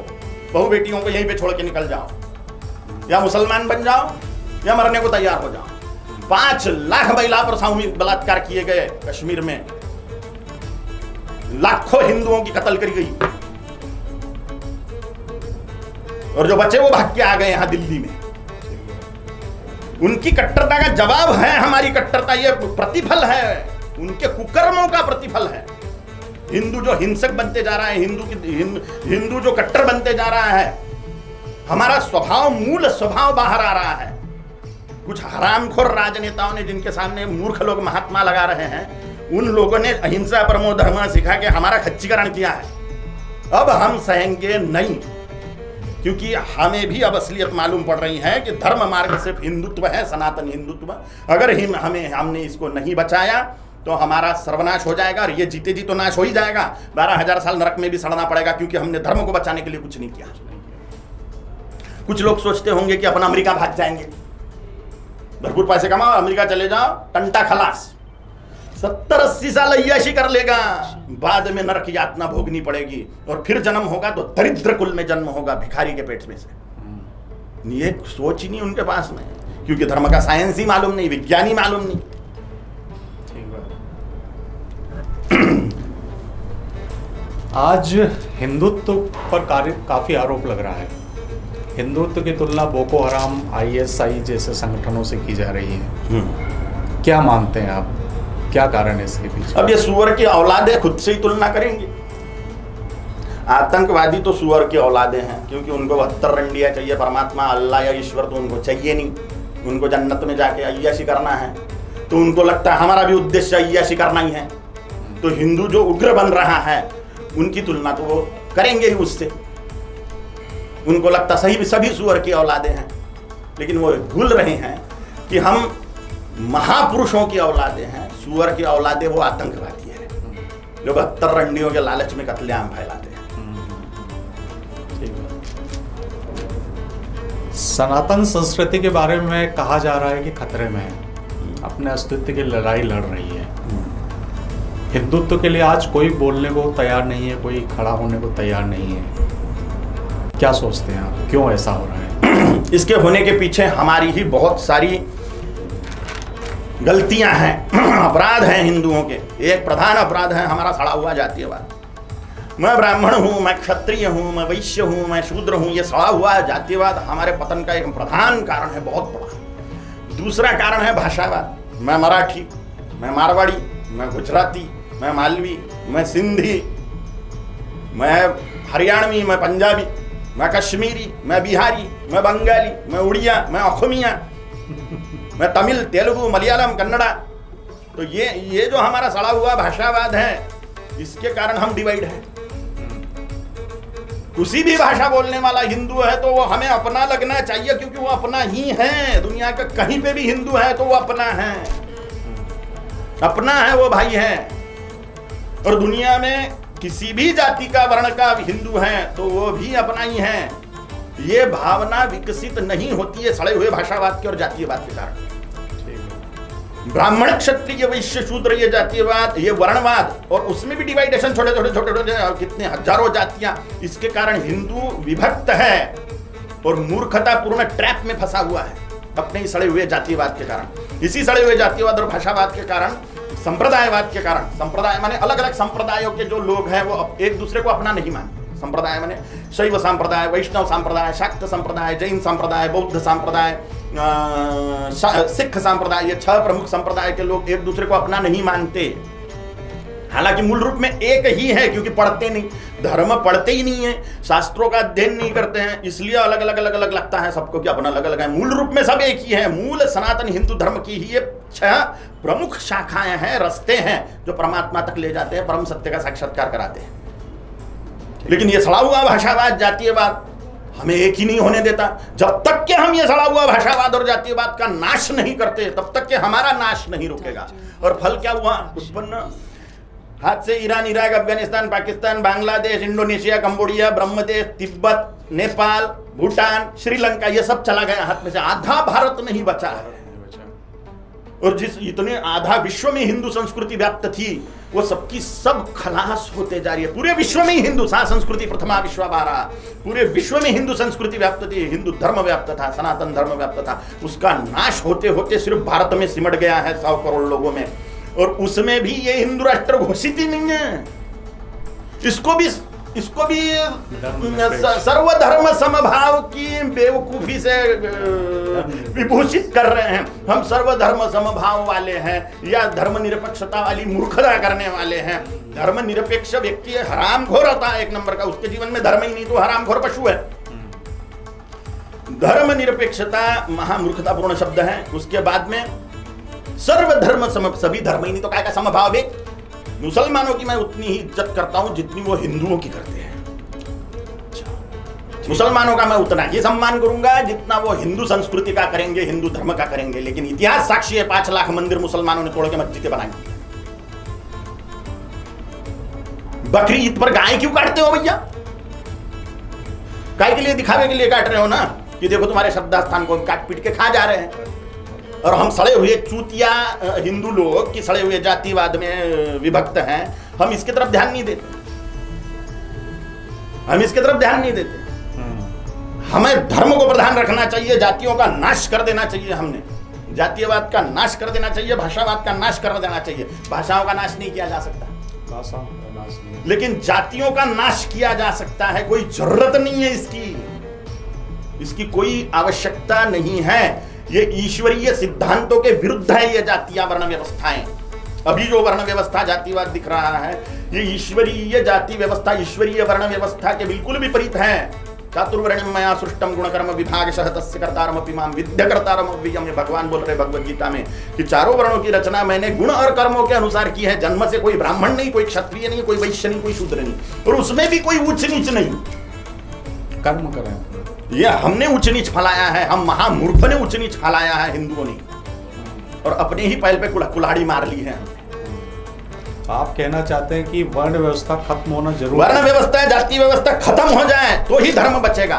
बहु बेटियों को यहीं पे छोड़ के निकल जाओ, या मुसलमान बन जाओ या मरने को तैयार हो जाओ। 5 लाख महिला पर सामूहिक बलात्कार किए गए कश्मीर में, लाखों हिंदुओं की कत्ल करी गई, और जो बचे वो भाग के आ गए यहां दिल्ली में। उनकी कट्टरता का जवाब है हमारी कट्टरता। ये प्रतिफल है उनके कुकर्मों का प्रतिफल है। हिंदू जो हिंसक बनते जा रहा है, हिंदू जो कट्टर बनते जा रहा है, हमारा स्वभाव, मूल स्वभाव बाहर आ रहा है। कुछ हरामखोर राजनेताओं ने, जिनके सामने मूर्ख लोग महात्मा लगा रहे हैं, उन लोगों ने अहिंसा परमो धर्म सिखा के हमारा खच्चीकरण किया है। अब हम सहेंगे नहीं, क्योंकि हमें भी अब असलियत मालूम पड़ रही है कि धर्म मार्ग सिर्फ हिंदुत्व है, सनातन हिंदुत्व। अगर हमने इसको नहीं बचाया तो हमारा सर्वनाश हो जाएगा, और ये जीते जी तो नाश हो ही जाएगा। 12,000 साल नरक में भी सड़ना पड़ेगा, क्योंकि हमने धर्म को बचाने के लिए कुछ नहीं किया। कुछ लोग सोचते होंगे कि अपना अमेरिका भाग जाएंगे, भरपूर पैसे कमाओ, अमेरिका चले जाओ, टंटा खलास। 70-80 साल अय्याशी कर लेगा, बाद में नरक यातना भोगनी पड़ेगी, और फिर जन्म होगा तो दरिद्र कुल में जन्म होगा, भिखारी के पेट में से। ये सोच ही नहीं उनके पास में, क्योंकि धर्म का साइंस ही मालूम नहीं, विज्ञान ही मालूम नहीं। आज हिंदुत्व पर काफी आरोप लग रहा है। हिंदुत्व की तुलना बोको हराम, ISI जैसे संगठनों से की जा रही है। क्या मानते हैं आप, क्या कारण है इसके पीछे? अब ये सुअर की औलादे खुद से ही तुलना करेंगे। आतंकवादी तो सुअर की औलादे हैं, क्योंकि उनको 72 रंडिया चाहिए। परमात्मा, अल्लाह या ईश्वर तो उनको चाहिए नहीं, उनको जन्नत में जाके अय्याशी करना है। तो उनको लगता है हमारा भी उद्देश्य अय्याशी करना ही है। तो हिंदू जो उग्र बन रहा है, उनकी तुलना तो वो करेंगे ही उससे। उनको लगता सभी सुअर की औलादे हैं, लेकिन वो भूल रहे हैं कि हम महापुरुषों की औलादे हैं। सुअर की औलादे वो आतंकवादी है, जो 72 रंडियों के लालच में कत्लेआम फैलाते हैं। सनातन संस्कृति के बारे में कहा जा रहा है कि खतरे में है, अपने अस्तित्व की लड़ाई लड़ रही है। हिंदुत्व के लिए आज कोई बोलने को तैयार नहीं है, कोई खड़ा होने को तैयार नहीं है। क्या सोचते हैं आप, क्यों ऐसा हो रहा है? इसके होने के पीछे हमारी ही बहुत सारी गलतियां हैं, अपराध हैं हिंदुओं के। एक प्रधान अपराध है हमारा सड़ा हुआ जातीयवाद। मैं ब्राह्मण हूं, मैं क्षत्रिय हूं, मैं वैश्य हूं, मैं शूद्र हूं, ये सड़ा हुआ जातीयवाद हमारे पतन का एक प्रधान कारण है, बहुत बड़ा। दूसरा कारण है भाषावाद। मैं मराठी, मैं मारवाड़ी, मैं गुजराती, मैं मालवी, मैं सिंधी, मैं हरियाणवी, मैं पंजाबी, मैं कश्मीरी, मैं बिहारी, मैं बंगाली, मैं उड़िया, मैं असमिया, मैं तमिल, तेलुगु, मलयालम, कन्नड़ा। तो ये जो हमारा सड़ा हुआ भाषावाद है, इसके कारण हम डिवाइड हैं। किसी भी भाषा बोलने वाला हिंदू है तो वो हमें अपना लगना चाहिए, क्योंकि वो अपना ही है। दुनिया का कहीं पे भी हिंदू है तो वो अपना है, अपना है, वो भाई है। और दुनिया में किसी भी जाति का, वर्ण का हिंदू है तो वो भी अपना ही है। ये भावना विकसित नहीं होती है सड़े हुए भाषावाद के और जातीयवाद के कारण। ब्राह्मण, क्षत्रिय, वैश्य, शूद्र, ये जातीयवाद, ये वर्णवाद, और उसमें भी डिवाइडेशन, छोटे छोटे कितने हजारों जातियां। इसके कारण हिंदू विभक्त है और मूर्खतापूर्ण ट्रैप में फंसा हुआ है अपने ही सड़े हुए जातीयवाद के कारण। इसी सड़े हुए जातीयवाद और भाषावाद के कारण, संप्रदायवाद के कारण, संप्रदाय माने अलग अलग संप्रदायों के जो लोग हैं वो एक दूसरे को अपना नहीं मानते। संप्रदाय माने शैव संप्रदाय, वैष्णव संप्रदाय, शाक्त संप्रदाय, जैन संप्रदाय, बौद्ध संप्रदाय, सिख संप्रदाय, ये 6 प्रमुख संप्रदाय के लोग एक दूसरे को अपना नहीं मानते। हालांकि मूल रूप में एक ही है, क्योंकि पढ़ते नहीं, धर्म पढ़ते ही नहीं है, शास्त्रों का अध्ययन नहीं करते हैं, इसलिए अलग अलग लगता है सबको कि अपना अलग अलग है। मूल रूप में सब एक ही है। मूल सनातन हिंदू धर्म की ही ये 6 प्रमुख शाखाएं हैं, रास्ते हैं जो परमात्मा तक ले जाते हैं, परम सत्य का साक्षात्कार कराते हैं। लेकिन ये सड़ा हुआ भाषावाद, जातीयवाद हमें एक ही नहीं होने देता। जब तक कि हम ये सड़ा हुआ भाषावाद और जातीयवाद का नाश नहीं करते, तब तक कि हमारा नाश नहीं रुकेगा। और फल क्या हुआ उत्पन्न? हाथ से Iran, Iraq, Afghanistan, Pakistan, Bangladesh, Indonesia, Cambodia, Brahmadesh, Tibet, Nepal, Bhutan, Sri Lanka, ये सब चला गया हाथ में से। आधा भारत नहीं बचा है। और जिस इतने आधा विश्व में हिंदू संस्कृति व्याप्त थी, वो सबकी सब खलास होते जा रही है। पूरे विश्व में ही हिंदू सा संस्कृति प्रथमा विश्वभारा, पूरे विश्व में हिंदू संस्कृति व्याप्त थी, हिंदू धर्म व्याप्त था, सनातन धर्म व्याप्त था। उसका नाश होते होते सिर्फ भारत में सिमट गया है 100 करोड़ लोगों में। और उसमें भी ये हिंदू राष्ट्र घोषित ही नहीं है। इसको भी सर्वधर्म समभाव की बेवकूफी से विभूषित कर रहे हैं। हम सर्वधर्म समभाव वाले हैं या धर्मनिरपेक्षता वाली मूर्खता करने वाले हैं। धर्मनिरपेक्ष व्यक्ति हरामखोर होता है एक नंबर का, उसके जीवन में धर्म ही नहीं तो हरामखोर पशु है। धर्मनिरपेक्षता महामूर्खतापूर्ण शब्द है। उसके बाद में सर्वधर्म सभी धर्म ही नहीं तो काय का समभाव है। मुसलमानों की मैं उतनी ही इज्जत करता हूं जितनी वो हिंदुओं की करते हैं। मुसलमानों का मैं उतना ही सम्मान करूंगा जितना वो हिंदू संस्कृति का करेंगे, हिंदू धर्म का करेंगे। लेकिन इतिहास साक्षी है, 5 लाख मंदिर मुसलमानों ने तोड़ के मस्जिदें बनाई। बकरी ईद पर गाय क्यों काटते हो भैया? गाय के लिए, दिखावे के लिए काट रहे हो ना, कि देखो तुम्हारे श्रद्धा स्थान को काट पीट के खा जा रहे हैं। और हम सड़े हुए चूतिया हिंदू लोग कि सड़े हुए जातिवाद में विभक्त हैं, हम इसकी तरफ ध्यान नहीं देते। हमें धर्म को प्रधान रखना चाहिए, जातियों का नाश कर देना चाहिए। हमने जातीयवाद का नाश कर देना चाहिए, भाषावाद का नाश कर देना चाहिए। भाषाओं का नाश नहीं किया जा सकता, लेकिन जातियों का नाश किया जा सकता है। कोई जरूरत नहीं है इसकी कोई आवश्यकता नहीं है। ये ईश्वरीय सिद्धांतों के विरुद्ध है ये जातीय वर्ण व्यवस्थाएं। अभी जो वर्ण व्यवस्था जातिवाद दिख रहा है, ये ईश्वरीय जाति व्यवस्था, ईश्वरीय वर्ण व्यवस्था के बिल्कुल विपरीत है। चातुर्वर्ण्यम मया सृष्टम गुणकर्म विभागशः तस्य कर्तारमपि मां विद्य कर्तारम अव्ययम्। भगवान बोल रहे भगवद गीता में कि चारों वर्णों की रचना मैंने गुण और कर्मों के अनुसार की है। जन्म से कोई ब्राह्मण नहीं, कोई क्षत्रिय नहीं, कोई वैश्य नहीं, कोई शूद्र नहीं, और उसमें भी कोई उच्च नीच नहीं। कर्म करें, ये हमने उच्च नीच फैलाया है, हम महामूर्ख ने उच्च नीच फैलाया है हिंदुओं ने, और अपने ही पैर पे कुल्हाड़ी मार ली है। आप कहना चाहते हैं कि वर्ण व्यवस्था खत्म होना जरूरी, वर्ण व्यवस्था, जाति व्यवस्था खत्म हो जाए तो ही धर्म बचेगा।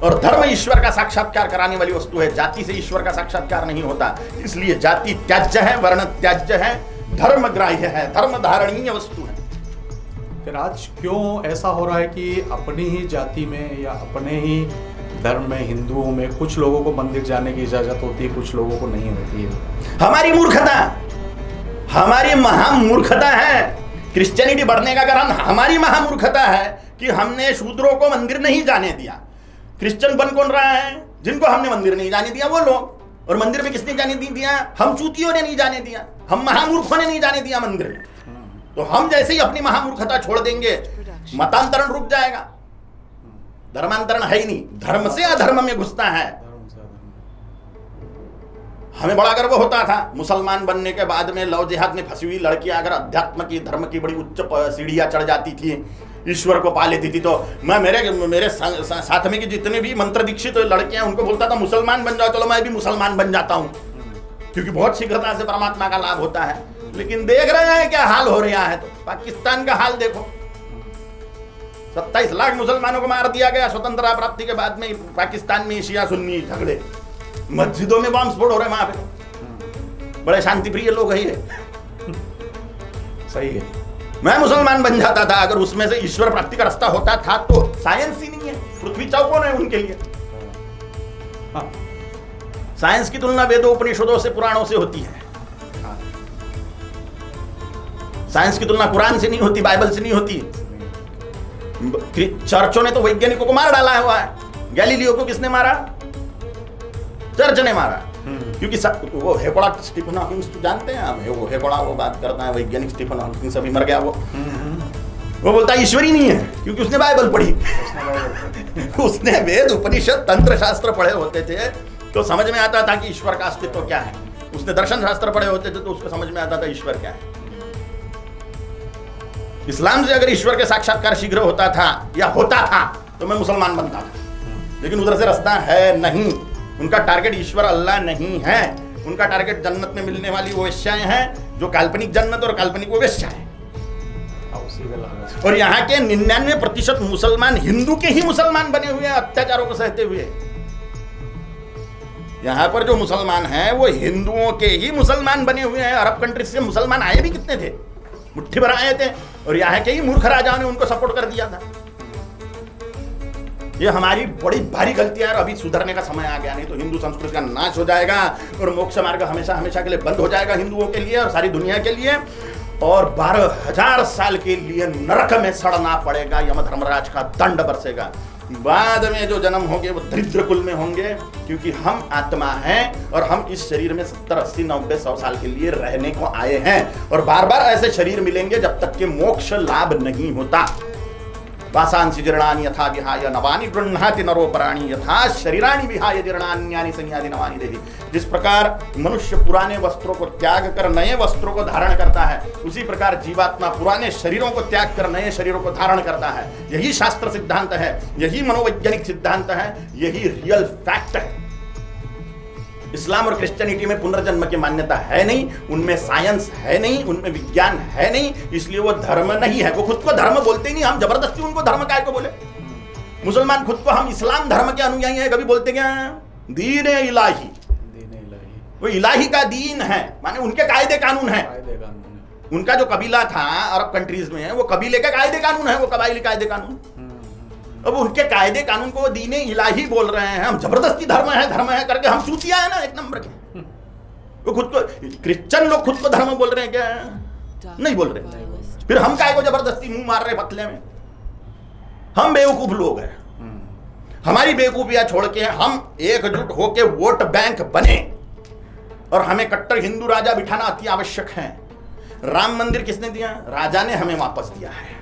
और धर्म ईश्वर का साक्षात्कार कराने वाली वस्तु है, जाति से ईश्वर का साक्षात्कार नहीं होता। इसलिए जाति त्याज्य है, वर्ण त्याज्य है, धर्म ग्राह्य है, धर्म धारणीय वस्तु है। फिर आज क्यों ऐसा हो रहा है कि अपनी ही जाति में या अपने ही धर्म में, हिंदुओं में कुछ लोगों को मंदिर जाने की इजाजत होती है, कुछ लोगों को नहीं होती है? हमारी मूर्खता, हमारी महामूर्खता है। क्रिश्चियनिटी बढ़ने का कारण हमारी महामूर्खता है कि हमने शूद्रों को मंदिर नहीं जाने दिया। क्रिश्चियन बन कौन रहा है? जिनको हमने मंदिर नहीं जाने दिया वो लोग। और मंदिर में किसने जाने नहीं दिया? हम चूतियों ने नहीं जाने दिया, हम महामूर्खों ने नहीं जाने दिया मंदिर में। तो हम जैसे ही अपनी महामूर्खता छोड़ देंगे, मतांतरण रुक जाएगा। धर्मांतरण है ही नहीं, धर्म से अधर्म में घुसता है। हमें बड़ा गर्व होता था मुसलमान बनने के बाद में, लव जिहाद में फंसी हुई लड़कियां अगर अध्यात्म की, धर्म की बड़ी उच्च सीढ़ियां चढ़ जाती थी, ईश्वर को पा लेती थी, तो मैं मेरे साथ में की जितने भी मंत्र दीक्षित लड़कियां, उनको बोलता था मुसलमान बन जाओ, चलो मैं भी मुसलमान बन जाता हूं, क्योंकि बहुत शीघ्रता से परमात्मा का लाभ होता है। लेकिन देख रहे हैं क्या हाल हो रहा है। तो पाकिस्तान का हाल देखो, 27 लाख मुसलमानों को मार दिया गया स्वतंत्रता प्राप्ति के बाद में। पाकिस्तान में शिया सुन्नी झगड़े, मस्जिदों में बम स्फोट हो रहे, वहां पे बड़े शांति प्रिय लोग है ये। सही है। मैं मुसलमान बन जाता था अगर उसमें से ईश्वर प्राप्ति का रास्ता होता था, तो साइंस ही नहीं है, पृथ्वी चौकोन है उनके लिए। साइंस की तुलना वेदों, उपनिषदों से, पुराणों से होती है। साइंस की तुलना कुरान से नहीं होती, बाइबल से नहीं होती। चर्चों ने तो वैज्ञानिकों को मार डाला हुआ है। गैलीलियो को किसने मारा? चर्च ने मारा। क्योंकि वो हेकोड़ा स्टीफन हॉकिंग तो जानते हैं आप, वो हेकोड़ा वो बात करता है, वैज्ञानिक स्टीफन हॉकिंग अभी मर गया। वो बोलता है ईश्वर ही नहीं है, क्योंकि उसने बाइबल पढ़ी। उसने वेद, उपनिषद, तंत्र शास्त्र पढ़े होते थे, तो समझ में आता था कि ईश्वर का अस्तित्व क्या है। उसने दर्शन शास्त्र पढ़े होते थे, तो उसको समझ में आता था ईश्वर क्या है। इस्लाम से अगर ईश्वर के साक्षात्कार शीघ्र होता था या होता था तो मैं मुसलमान बनता था, लेकिन उधर से रास्ता है नहीं। उनका टारगेट ईश्वर अल्लाह नहीं है, उनका टारगेट जन्नत में मिलने वाली वो वेश्याएं हैं जो काल्पनिक जन्नत और काल्पनिक वो वेश्या है। और यहाँ के 99% मुसलमान हिंदू के ही मुसलमान बने हुए हैं, अत्याचारों को सहते हुए। यहाँ पर जो मुसलमान हैं वो हिंदुओं के ही मुसलमान बने हुए हैं। अरब कंट्री से मुसलमान आए भी कितने थे, मुट्ठी भर आए थे, और यहाँ के ही मूर्ख राजाओं ने उनको सपोर्ट कर दिया था। ये हमारी बड़ी भारी गलती है और अभी सुधरने का समय आ गया, नहीं तो हिंदू संस्कृति का नाश हो जाएगा और मोक्ष मार्ग हमेशा हमेशा के लिए बंद हो जाएगा हिंदुओं के लिए और सारी दुनिया के लिए, और 12,000 साल के लिए नरक में सड़ना पड़ेगा, यमधर्मराज का दंड बरसेगा। बाद में जो जन्म होंगे वो दरिद्र कुल में होंगे, क्योंकि हम आत्मा हैं और हम इस शरीर में 70, 80, 90, 100 साल के लिए रहने को आए हैं, और बार बार ऐसे शरीर मिलेंगे जब तक कि मोक्ष लाभ नहीं होता। वासांसि जीर्णानि यथा विहाय नवानि गृह्णाति नरो पराणि यथा शरीराणि विहाय जीर्णान्यानि संयाति नवानि देहि। जिस प्रकार मनुष्य पुराने वस्त्रों को त्याग कर नए वस्त्रों को धारण करता है, उसी प्रकार जीवात्मा पुराने शरीरों को त्याग कर नए शरीरों को धारण करता है। यही शास्त्र सिद्धांत है, यही मनोवैज्ञानिक सिद्धांत है, यही रियल फैक्ट है। इस्लाम और क्रिश्चियनिटी में पुनर्जन्म की मान्यता है नहीं, उनमें साइंस है नहीं, उनमें विज्ञान है नहीं, इसलिए वो धर्म नहीं है। वो खुद को धर्म बोलते ही नहीं, हम जबरदस्ती उनको धर्म काहे को बोले। मुसलमान खुद को हम इस्लाम धर्म के अनुयायी हैं, कभी बोलते क्या दीन इलाही, वो इलाही का दीन है, माने उनके कायदे कानून है। उनका जो कबीला था अरब कंट्रीज में, वो कबीले का कायदे कानून है, वो कबाइली कायदे कानून। अब उनके कायदे कानून को दीने इलाही बोल रहे हैं, हम जबरदस्ती धर्म है करके हम चूतिया है ना एक नंबर के। वो खुद को क्रिश्चियन लोग खुद को धर्म बोल रहे हैं क्या? नहीं बोल रहे। फिर हम काय को जबरदस्ती मुंह मार रहे पतले में? हम बेवकूफ लोग हैं, हमारी बेवकूफियां छोड़ के हम एकजुट होके वोट बैंक बने, और हमें कट्टर हिंदू राजा बिठाना अति आवश्यक है। राम मंदिर किसने दिया? राजा ने हमें वापस दिया है।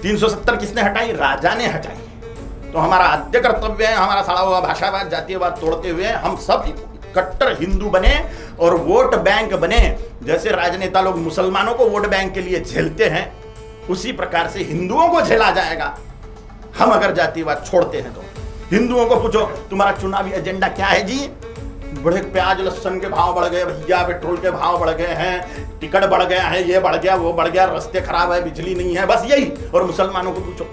370 किसने हटाई? राजा ने हटाई। तो हमारा आद्य कर्तव्य है, हमारा सारा हुआ भाषावाद जातीयवाद तोड़ते हुए हम सब कट्टर हिंदू बने और वोट बैंक बने। जैसे राजनेता लोग मुसलमानों को वोट बैंक के लिए झेलते हैं, उसी प्रकार से हिंदुओं को झेला जाएगा हम अगर जातीयवाद छोड़ते हैं। तो हिंदुओं को पूछो तुम्हारा चुनावी एजेंडा क्या है जी? बड़े प्याज लहसुन के भाव बढ़ गए भैया, पेट्रोल के भाव बढ़ गए हैं, टिकट बढ़ गया है, ये बढ़ गया वो बढ़ गया, रास्ते खराब है, बिजली नहीं है, बस यही। और मुसलमानों को पूछो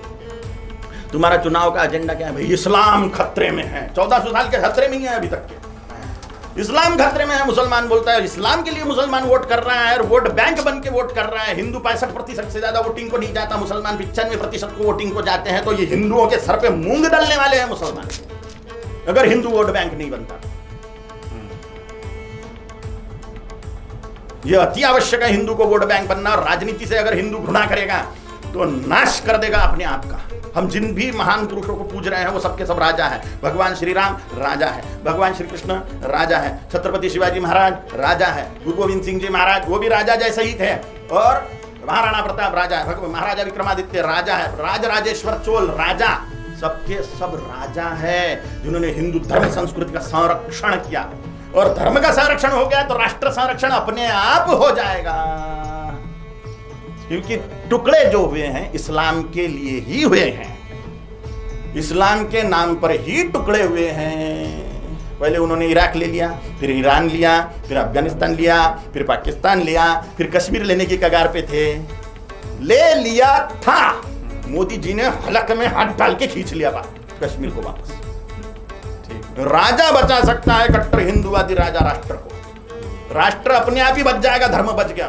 तुम्हारा चुनाव का एजेंडा क्या है? भाई इस्लाम खतरे में है। 1400 साल के खतरे में ही है अभी तक के, इस्लाम खतरे में है। मुसलमान बोलता है इस्लाम के लिए मुसलमान वोट कर रहा है और वोट बैंक बन के वोट कर रहा है। हिंदू 65% से ज्यादा वोटिंग को नहीं जाता, मुसलमान 95% को वोटिंग को जाते हैं। तो ये हिंदुओं के सर पे मूंग डालने वाले हैं मुसलमान, अगर हिंदू वोट बैंक नहीं बनता। यह अति आवश्यक है हिंदू को वोट बैंक बनना, और राजनीति से अगर हिंदू घृणा करेगा तो नाश कर देगा अपने आप का। हम जिन भी महान पुरुषों को पूज रहे हैं वो सबके सब राजा है। भगवान श्री राम राजा है, भगवान श्री कृष्ण राजा है, छत्रपति शिवाजी महाराज राजा है, गुरु गोविंद सिंह जी महाराज वो भी राजा जैसे ही थे, और महाराणा प्रताप राजा है, महाराजा विक्रमादित्य राजा है, राजराजेश्वर चोल राजा, सबके सब राजा है जिन्होंने हिंदू धर्म संस्कृति का संरक्षण किया। और धर्म का संरक्षण हो गया तो राष्ट्र संरक्षण अपने आप हो जाएगा, क्योंकि टुकड़े जो हुए हैं इस्लाम के लिए ही हुए हैं, इस्लाम के नाम पर ही टुकड़े हुए हैं। पहले उन्होंने इराक ले लिया, फिर ईरान लिया, फिर अफगानिस्तान लिया, फिर पाकिस्तान लिया, फिर कश्मीर लेने की कगार पे थे, ले लिया था। मोदी जी ने हलक में हाथ डाल के खींच लिया कश्मीर को वापस। राजा बचा सकता है कट्टर हिंदुवादी राजा राष्ट्र को, राष्ट्र अपने आप ही बच जाएगा, धर्म बच गया।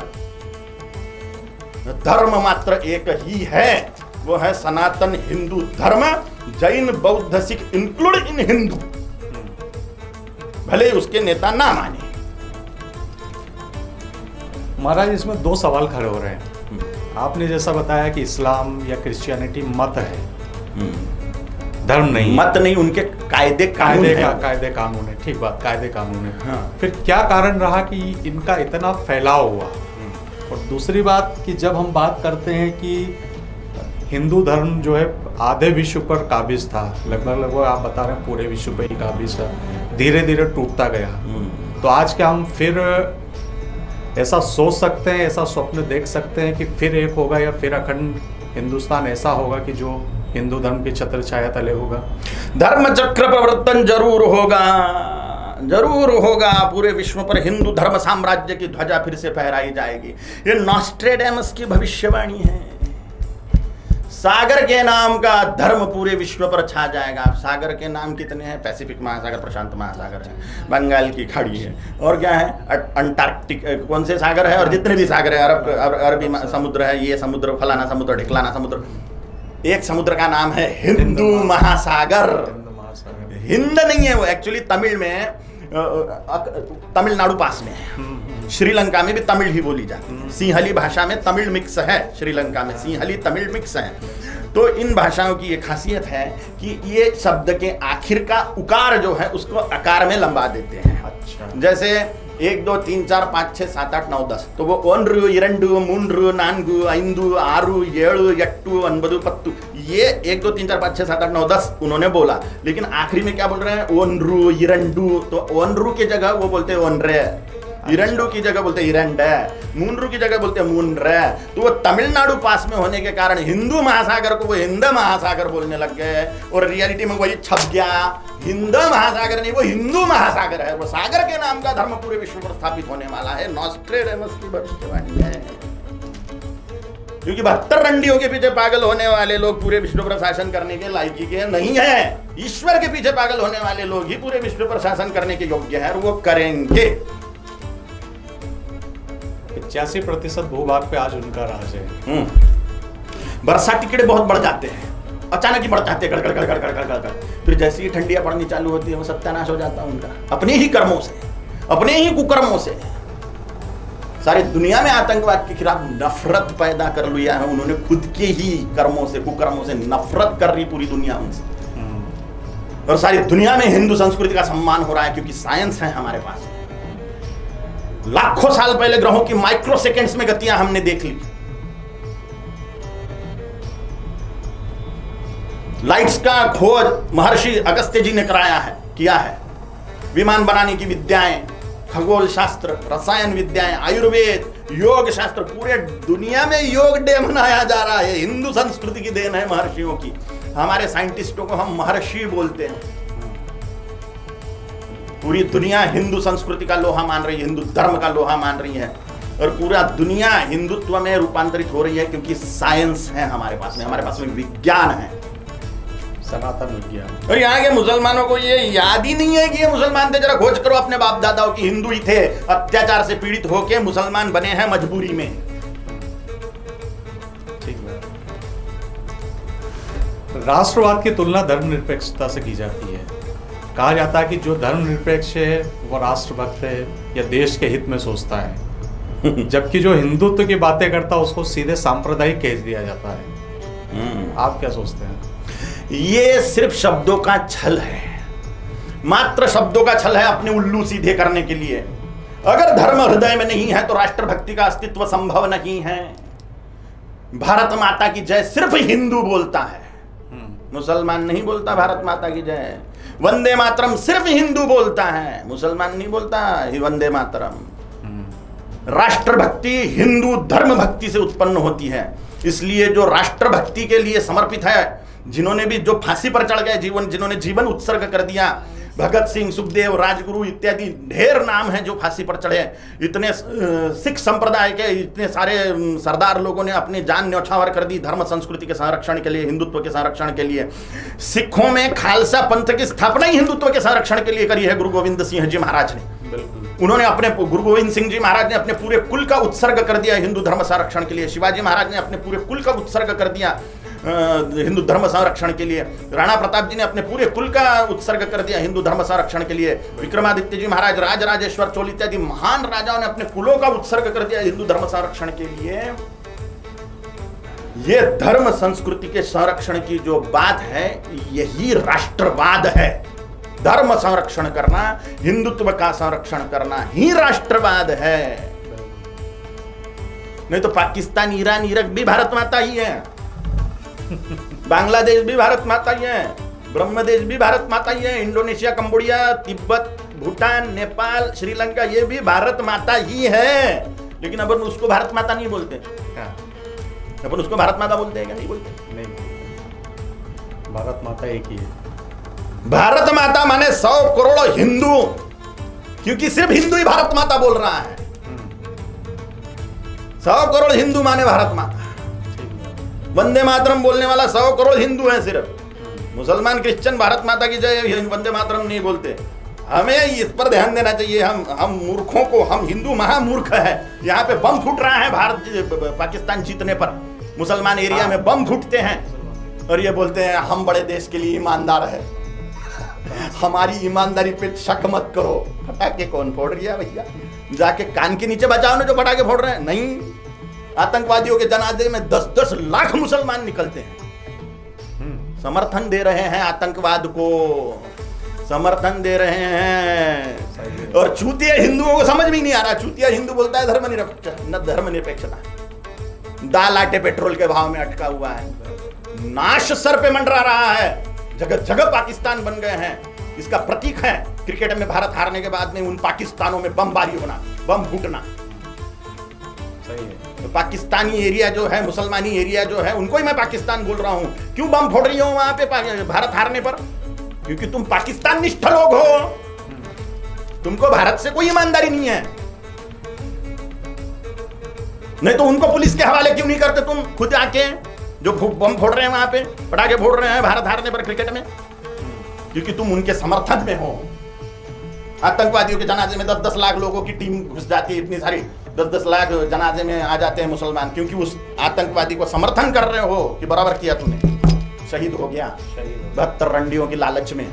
धर्म मात्र एक ही है, वो है सनातन हिंदू धर्म, जैन बौद्ध सिख इंक्लूड इन हिंदू, भले उसके नेता ना माने। महाराज इसमें दो सवाल खड़े हो रहे हैं। आपने जैसा बताया कि इस्लाम या क्रिश्चियनिटी मत है, धर्म नहीं, मत नहीं, उनके कायदे कानून है। ठीक बात, कायदे कानून है। हाँ। फिर क्या कारण रहा कि इनका इतना फैलाव हुआ? और दूसरी बात कि जब हम बात करते हैं कि हिंदू धर्म जो है आधे विश्व पर काबिज था, लगभग आप बता रहे हैं पूरे विश्व पर ही काबिज था, धीरे धीरे टूटता गया। तो आज क्या हम फिर ऐसा सोच सकते हैं, ऐसा स्वप्न देख सकते हैं कि फिर एक होगा या फिर अखंड हिंदुस्तान ऐसा होगा कि जो हिंदू धर्म की छत्र छाया तले होगा? धर्म चक्र प्रवर्तन जरूर होगा, जरूर होगा। पूरे विश्व पर हिंदू धर्म साम्राज्य की ध्वजा फिर से फहराई जाएगी। ये नॉस्ट्रेडेमस की भविष्यवाणी है। सागर के नाम का धर्म पूरे विश्व पर छा जाएगा। सागर के नाम कितने हैं? पैसिफिक महासागर, प्रशांत महासागर है, बंगाल की खाड़ी है, और क्या है, अंटार्कटिक, कौन से सागर है, और जितने भी सागर है, अरबी समुद्र है, ये समुद्र, फलाना समुद्र, ढिकलाना समुद्र। एक समुद्र का नाम है हिंदू महासागर। हिंद नहीं है वो, एक्चुअली तमिल में, तमिलनाडु पास में है। श्रीलंका में भी तमिल ही बोली जाती है। सिंहली भाषा में तमिल मिक्स है, श्रीलंका में सिंहली तमिल मिक्स है। तो इन भाषाओं की ये खासियत है कि ये शब्द के आखिर का उकार जो है उसको आकार में लंबा देते हैं। अच्छा। जैसे 1 2 3 4 5 6 7 8 9 10, तो वो 1 2 3 4 5 6 7 8 9 10, ये 1 2 3 4 5 6 7 8 9 10 उन्होंने बोला, लेकिन आखिरी में क्या बोल रहे हैं? 1 2, तो 1 की जगह वो बोलते हैं 1 इरंडू की जगह बोलते इरंडे, मूनरू की जगह बोलते मूनरे। तो वो तमिलनाडु पास में होने के कारण हिंदू महासागर को वो हिंद महासागर बोलने लग गए, और रियलिटी में वही छप गया। हिंद महासागर नहीं, वो हिंदू महासागर है। वो सागर के नाम का धर्म पूरे विश्व पर स्थापित होने वाला है। नॉस्ट्रेडेमस की भविष्यवाणी है। क्योंकि 72 रंडियों के पीछे पागल होने वाले लोग पूरे विश्व पर शासन करने के लायकी के नहीं है। ईश्वर के पीछे पागल होने वाले लोग ही पूरे विश्व पर शासन करने के योग्य है, और वो करेंगे। 85% भूभाग पे आज उनका राज है। बरसात टिकड़े बहुत बढ़ जाते हैं, अचानक ही बढ़ जाते हैं, गड़। फिर जैसे ही ठंडियां पड़नी चालू होती है वो सत्यानाश हो जाता है उनका, अपने ही कर्मों से, अपने ही कुकर्मों से। सारी दुनिया में आतंकवाद के खिलाफ नफरत पैदा कर लिया है उन्होंने, खुद के ही कर्मों से, कुकर्मों से नफरत कर रही पूरी दुनिया उनसे। और सारी दुनिया में हिंदू संस्कृति का सम्मान हो रहा है, क्योंकि साइंस है हमारे पास। लाखों साल पहले ग्रहों की माइक्रो सेकेंड्स में गतियां हमने देख ली। लाइट्स का खोज महर्षि अगस्त्य जी ने किया है। विमान बनाने की विद्याएं, खगोल शास्त्र, रसायन विद्याएं, आयुर्वेद, योग शास्त्र, पूरे दुनिया में योग डे मनाया जा रहा है। हिंदू संस्कृति की देन है महर्षियों की। हमारे साइंटिस्टों को हम महर्षि बोलते हैं। पूरी दुनिया हिंदू संस्कृति का लोहा मान रही है, हिंदू धर्म का लोहा मान रही है, और पूरा दुनिया हिंदुत्व में रूपांतरित हो रही है, क्योंकि साइंस है हमारे पास में विज्ञान है, सनातन विज्ञान। और यहाँ के मुसलमानों को ये याद ही नहीं है कि ये मुसलमान थे। जरा खोज करो अपने बाप दादाओं की, हिंदू ही थे, अत्याचार से पीड़ित होके मुसलमान बने हैं मजबूरी में। ठीक है। राष्ट्रवाद की तुलना धर्मनिरपेक्षता से की जाती है। कहा जाता है कि जो धर्मनिरपेक्ष है वो राष्ट्रभक्त है या देश के हित में सोचता है, जबकि जो हिंदुत्व की बातें करता है उसको सीधे सांप्रदायिक कह दिया जाता है। आप क्या सोचते हैं? ये सिर्फ शब्दों का छल है, मात्र शब्दों का छल है, अपने उल्लू सीधे करने के लिए। अगर धर्म हृदय में नहीं है तो राष्ट्रभक्ति का अस्तित्व संभव नहीं है। भारत माता की जय सिर्फ हिंदू बोलता है, मुसलमान नहीं बोलता भारत माता की जय। वंदे मातरम सिर्फ हिंदू बोलता है, मुसलमान नहीं बोलता ही वंदे मातरम। राष्ट्रभक्ति हिंदू धर्म भक्ति से उत्पन्न होती है। इसलिए जो राष्ट्रभक्ति के लिए समर्पित है, जिन्होंने भी जो फांसी पर चढ़ गए, जिन्होंने जीवन उत्सर्ग कर दिया, भगत सिंह, सुखदेव, राजगुरु इत्यादि ढेर नाम हैं जो फांसी पर चढ़े। इतने सिख संप्रदाय के इतने सारे सरदार लोगों ने अपनी जान न्यौछावर कर दी धर्म संस्कृति के संरक्षण के लिए, हिंदुत्व के संरक्षण के लिए। सिखों में खालसा पंथ की स्थापना ही हिंदुत्व के संरक्षण के लिए करी है गुरु गोविंद सिंह जी महाराज ने। उन्होंने अपने गुरु गोविंद सिंह जी महाराज ने अपने पूरे कुल का उत्सर्ग कर दिया हिंदू धर्म संरक्षण के लिए। शिवाजी महाराज ने अपने पूरे कुल का उत्सर्ग कर दिया हिंदू धर्म संरक्षण के लिए। राणा प्रताप जी ने अपने पूरे कुल का उत्सर्ग कर दिया हिंदू धर्म संरक्षण के लिए। विक्रमादित्य जी महाराज, राजराजेश्वर चोल इत्यादि महान राजाओं ने अपने कुलों का उत्सर्ग कर दिया हिंदू धर्म संरक्षण के लिए। ये धर्म संस्कृति के संरक्षण की जो बात है, यही राष्ट्रवाद है। धर्म संरक्षण करना, हिंदुत्व का संरक्षण करना ही राष्ट्रवाद है। नहीं तो पाकिस्तान, ईरान, इराक भी भारत माता ही है, बांग्लादेश भी भारत माता ही है, ब्रह्मदेश भी भारत माता ही है, इंडोनेशिया, कंबोडिया, तिब्बत, भूटान, नेपाल, श्रीलंका, ये भी भारत माता ही है। लेकिन अपन उसको भारत माता नहीं बोलते। हाँ, अपन उसको भारत माता बोलते हैं क्या? नहीं बोलते। नहीं, भारत माता एक ही है। भारत माता माने 100 करोड़ हिंदू, क्योंकि सिर्फ हिंदू ही भारत माता बोल रहा है। 100 करोड़ हिंदू माने भारत माता। वंदे मातरम बोलने वाला 100 करोड़ हिंदू है सिर्फ। मुसलमान क्रिश्चियन भारत माता की जय वंदे मातरम नहीं बोलते। हमें इस पर ध्यान देना चाहिए। हम मूर्खों को, हम हिंदू महामूर्ख है। यहाँ पे बम फूट रहा है भारत पाकिस्तान जीतने पर, मुसलमान एरिया में बम फूटते हैं और ये बोलते हैं हम बड़े देश के लिए ईमानदार है, हमारी ईमानदारी पे शक मत करो। पटाखे कौन फोड़ रही है भैया? जाके कान के नीचे बचाओ ना जो पटाखे फोड़ रहे हैं। नहीं, आतंकवादियों के जनाजे में 10-10 लाख मुसलमान निकलते हैं, समर्थन दे रहे हैं आतंकवाद को, समर्थन दे रहे हैं। और चूतिया हिंदुओं को समझ में ही नहीं आ रहा। चूतिया हिंदू बोलता है धर्मनिरपेक्षता, दाल आटे पेट्रोल के भाव में अटका हुआ है, नाश सर पे मंडरा रहा है, जगह जगह पाकिस्तान बन गए हैं। इसका प्रतीक है क्रिकेट में भारत हारने के बाद में उन पाकिस्तानों में बमबारी होना, बम फूटना। सही है। तो पाकिस्तानी एरिया जो है, मुसलमानी एरिया जो है, उनको ही मैं पाकिस्तान बोल रहा हूं। क्यों बम फोड़ रही हो वहां पे भारत हारने पर? क्योंकि तुम पाकिस्तान निष्ठ लोग हो, तुमको भारत से कोई ईमानदारी नहीं है। नहीं तो उनको पुलिस के हवाले क्यों नहीं करते तुम खुद आके, जो बम फोड़ रहे हैं वहां पे, पटाखे फोड़ रहे हैं भारत हारने पर क्रिकेट में? क्योंकि तुम उनके समर्थन में हो। आतंकवादियों के जनाजे में 10-10 लाख लोगों की टीम घुस जाती है, इतनी सारी 10-10 लाख जनाजे में आ जाते हैं मुसलमान, क्योंकि उस आतंकवादी को समर्थन कर रहे हो कि बराबर किया तूने, शहीद हो गया 72 रंडियों की लालच में।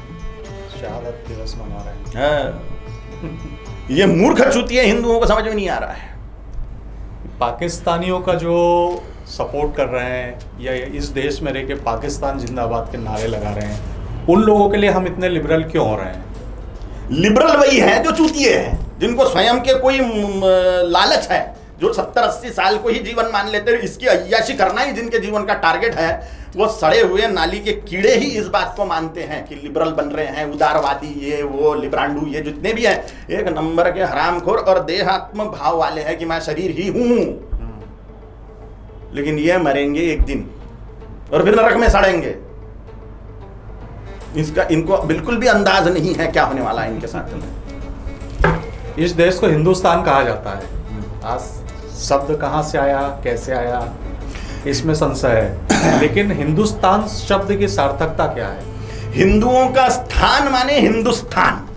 शहादत दिवस मना रहे हैं। ये मूर्ख चूतिया हिंदुओं को समझ में नहीं आ रहा है। पाकिस्तानियों का जो सपोर्ट कर रहे हैं या इस देश में रह के पाकिस्तान जिंदाबाद के नारे लगा रहे हैं, उन लोगों के लिए हम इतने लिबरल क्यों हो रहे हैं? लिबरल वही है जो चूतिए हैं, जिनको स्वयं के कोई लालच है, जो 70-80 साल को ही जीवन मान लेते हैं, इसकी अय्याशी करना ही जिनके जीवन का टारगेट है। वो सड़े हुए नाली के कीड़े ही इस बात को मानते हैं कि लिबरल बन रहे हैं, उदारवादी, ये वो लिब्रांडू, ये जितने भी हैं एक नंबर के हरामखोर और देहात्म भाव वाले हैं कि मैं शरीर ही हूं। लेकिन ये मरेंगे एक दिन और फिर नरक में सड़ेंगे। इसका इनको बिल्कुल भी अंदाज नहीं है क्या होने वाला है इनके साथ में। इस देश को हिंदुस्तान कहा जाता है। आज शब्द कहाँ से आया, कैसे आया, इसमें संशय है। लेकिन हिंदुस्तान शब्द की सार्थकता क्या है? हिंदुओं का स्थान माने हिंदुस्तान।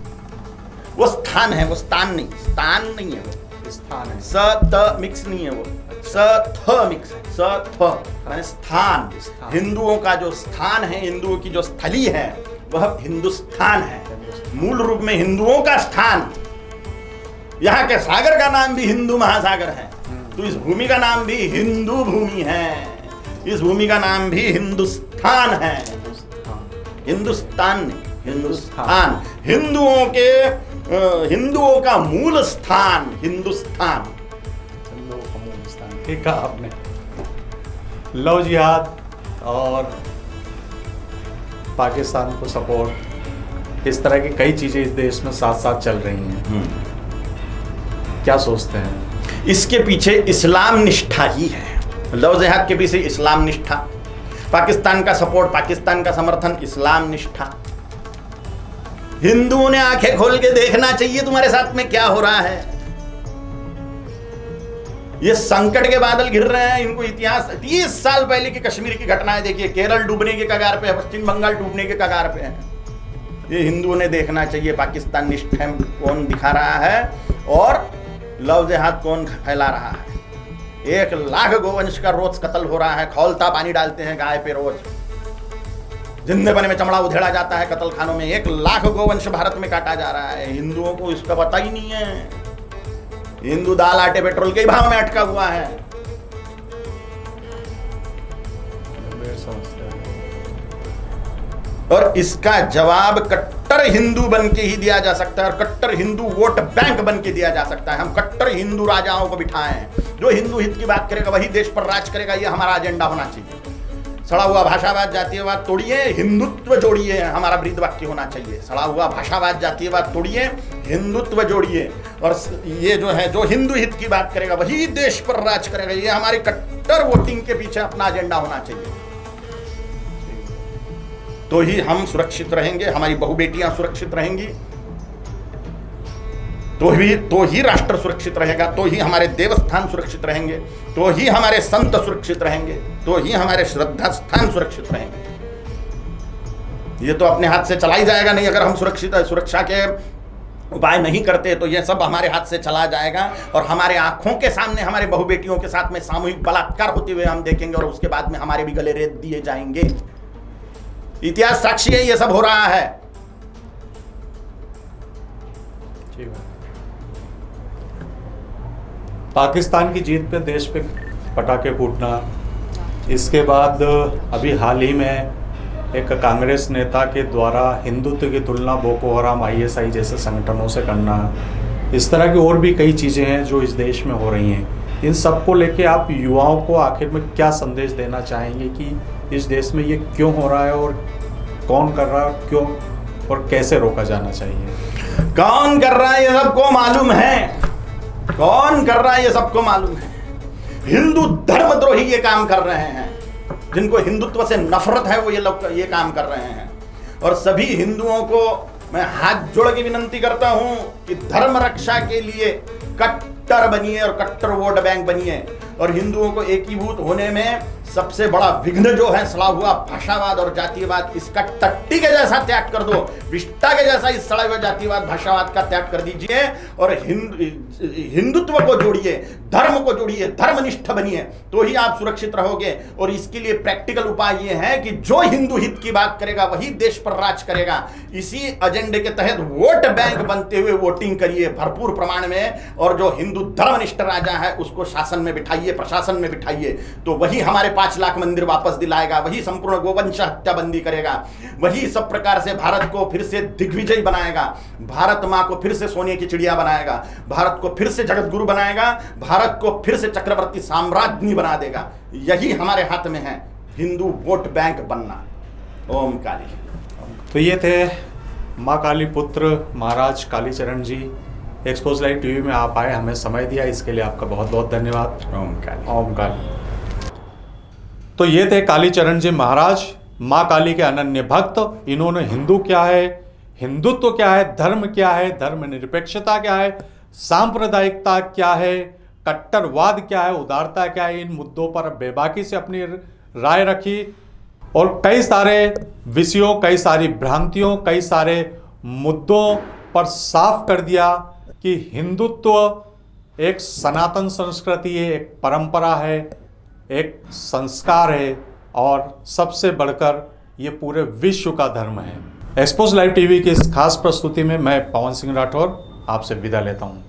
वो स्थान है, वो स्थान नहीं, स्थान नहीं है वो, स्थान है। स त मिक्स नहीं है वो, स थ मिक्स है, स थ माने स्थान। हिंदुओं का जो स्थान है, हिंदुओं की जो स्थली है, वह हिंदुस्तान है। मूल रूप में हिंदुओं का स्थान, यहाँ के सागर का नाम भी हिंदू महासागर है, तो इस भूमि का नाम भी हिंदू भूमि है, इस भूमि का नाम भी हिंदुस्तान है। हिंदुस्तान नहीं, हिंदुस्तान। हिंदुओं के हिंदुओं का मूल स्थान हिंदुस्तान। ठीक है आपने। लव जिहाद और पाकिस्तान को सपोर्ट, इस तरह की कई चीजें इस देश में साथ साथ चल रही हैं। क्या सोचते हैं? इसके पीछे इस्लाम निष्ठा ही है। लव जिहाद के पीछे इस्लाम निष्ठा, पाकिस्तान का सपोर्ट, पाकिस्तान का समर्थन, इस्लाम निष्ठा। हिंदुओं ने आंखें खोल के देखना चाहिए तुम्हारे साथ में क्या हो रहा है। ये संकट के बादल घिर रहे हैं। इनको इतिहास 30 साल पहले की कश्मीर की घटनाएं देखिए, केरल डूबने के कगार पे है, पश्चिम बंगाल डूबने के कगार पे है। ये हिंदुओं ने देखना चाहिए पाकिस्तान निष्ठा कौन दिखा रहा है और लव जिहाद कौन फैला रहा है। 1 लाख गोवंश का रोज कत्ल हो रहा है, खौलता पानी डालते हैं गाय पे रोज, जिंदे बने में चमड़ा उधेड़ा जाता है कत्ल खानों में। 1 लाख गोवंश भारत में काटा जा रहा है। हिंदुओं को इसका पता ही नहीं है। हिंदू दाल आटे पेट्रोल के भाव में अटका हुआ है। और इसका जवाब कट्टर हिंदू बन के ही दिया जा सकता है और कट्टर हिंदू वोट बैंक बन के दिया जा सकता है। हम कट्टर हिंदू राजाओं को बिठाएं, जो हिंदू हित की बात करेगा वही देश पर राज करेगा, ये हमारा एजेंडा होना चाहिए। सड़ा हुआ भाषावाद जातीयवाद तोड़िए, हिंदुत्व जोड़िए, हमारा ब्रीद वाक्य होना चाहिए। सड़ा हुआ भाषावाद जातीयवाद तोड़िए, हिंदुत्व जोड़िए, और ये जो है, जो हिंदू हित की बात करेगा वही देश पर राज करेगा। ये हमारी कट्टर वोटिंग के पीछे अपना एजेंडा होना चाहिए। तो ही हम सुरक्षित रहेंगे, हमारी बहु बेटियां सुरक्षित रहेंगी, तो ही राष्ट्र सुरक्षित रहेगा, तो ही हमारे देवस्थान सुरक्षित रहेंगे, तो ही हमारे संत सुरक्षित रहेंगे, तो ही हमारे श्रद्धा स्थान सुरक्षित रहेंगे। ये तो अपने हाथ से चला ही जाएगा नहीं। अगर हम सुरक्षा के उपाय नहीं करते तो ये सब हमारे हाथ से चला जाएगा, और हमारे आंखों के सामने हमारे बहु बेटियों के साथ में सामूहिक बलात्कार होते हुए हम देखेंगे, और उसके बाद में हमारे भी गले रेत दिए जाएंगे। इतिहास साक्षी है, ये सब हो रहा है। पाकिस्तान की जीत पे देश पे पटाखे फूटना, इसके बाद अभी हाल ही में एक कांग्रेस नेता के द्वारा हिंदुत्व की तुलना बोको हराम ISI जैसे संगठनों से करना, इस तरह की और भी कई चीज़ें हैं जो इस देश में हो रही हैं। इन सब को लेके आप युवाओं को आखिर में क्या संदेश देना चाहेंगे कि इस देश में ये क्यों हो रहा है, और कौन कर रहा है, क्यों और कैसे रोका जाना चाहिए? कौन कर रहा है ये सबको मालूम है, कौन कर रहा है ये सबको मालूम है। हिंदू धर्मद्रोही ये काम कर रहे हैं, जिनको हिंदुत्व से नफरत है वो ये लोग ये काम कर रहे हैं। और सभी हिंदुओं को मैं हाथ जोड़ के विनंती करता हूं कि धर्म रक्षा के लिए कट्टर बनिए और कट्टर वोट बैंक बनिए, और हिंदुओं को एकीभूत होने में सबसे बड़ा विघ्न जो है सड़ा हुआ भाषावाद और जातीयवाद, इसका टट्टी के जैसा त्याग कर दो, विष्टा के जैसा इस सड़ा हुआ जातीयवाद भाषावाद का त्याग कर दीजिए, और हिंदुत्व को जोड़िए, धर्म को जोड़िए, धर्मनिष्ठ बनिए, तो ही आप सुरक्षित रहोगे। और इसके लिए प्रैक्टिकल उपाय ये है कि जो हिंदू हित की बात करेगा वही देश पर राज करेगा। इसी एजेंडे के तहत वोट बैंक बनते हुए वोटिंग करिए भरपूर प्रमाण में, और जो हिंदू धर्मनिष्ठ राजा है उसको शासन में बिठाइए, प्रशासन में बिठाइए, तो वही हमारे 5 लाख मंदिर वापस दिलाएगा, वही संपूर्ण गोवंश हत्या बंदी करेगा, वही सब प्रकार से भारत को फिर से दिग्विजय बनाएगा, भारत मां को फिर से सोने की चिड़िया बनाएगा, भारत को फिर से जगत गुरु बनाएगा, भारत को फिर से चक्रवर्ती साम्राज्ञी बना देगा। यही हमारे हाथ में है, हिंदू वोट बैंक बनना। ओम काली। तो ये थे माँ काली पुत्र महाराज कालीचरण जी। एक्सपोज लाइव टीवी में आप आए, हमें समय दिया, इसके लिए आपका बहुत बहुत धन्यवाद। ओम काली। ओम काली। तो ये थे कालीचरण जी महाराज, माँ काली के अनन्य भक्त। इन्होंने हिंदू क्या है, हिंदुत्व क्या है, धर्म क्या है, धर्मनिरपेक्षता क्या है, सांप्रदायिकता क्या है, कट्टरवाद क्या है, उदारता क्या है, इन मुद्दों पर बेबाकी से अपनी राय रखी, और कई सारे विषयों, कई सारी भ्रांतियों, कई सारे मुद्दों पर साफ कर दिया कि हिंदुत्व एक सनातन संस्कृति है, एक परंपरा है, एक संस्कार है, और सबसे बढ़कर ये पूरे विश्व का धर्म है। एक्सपोज लाइव टीवी की इस खास प्रस्तुति में मैं पवन सिंह राठौर आपसे विदा लेता हूँ।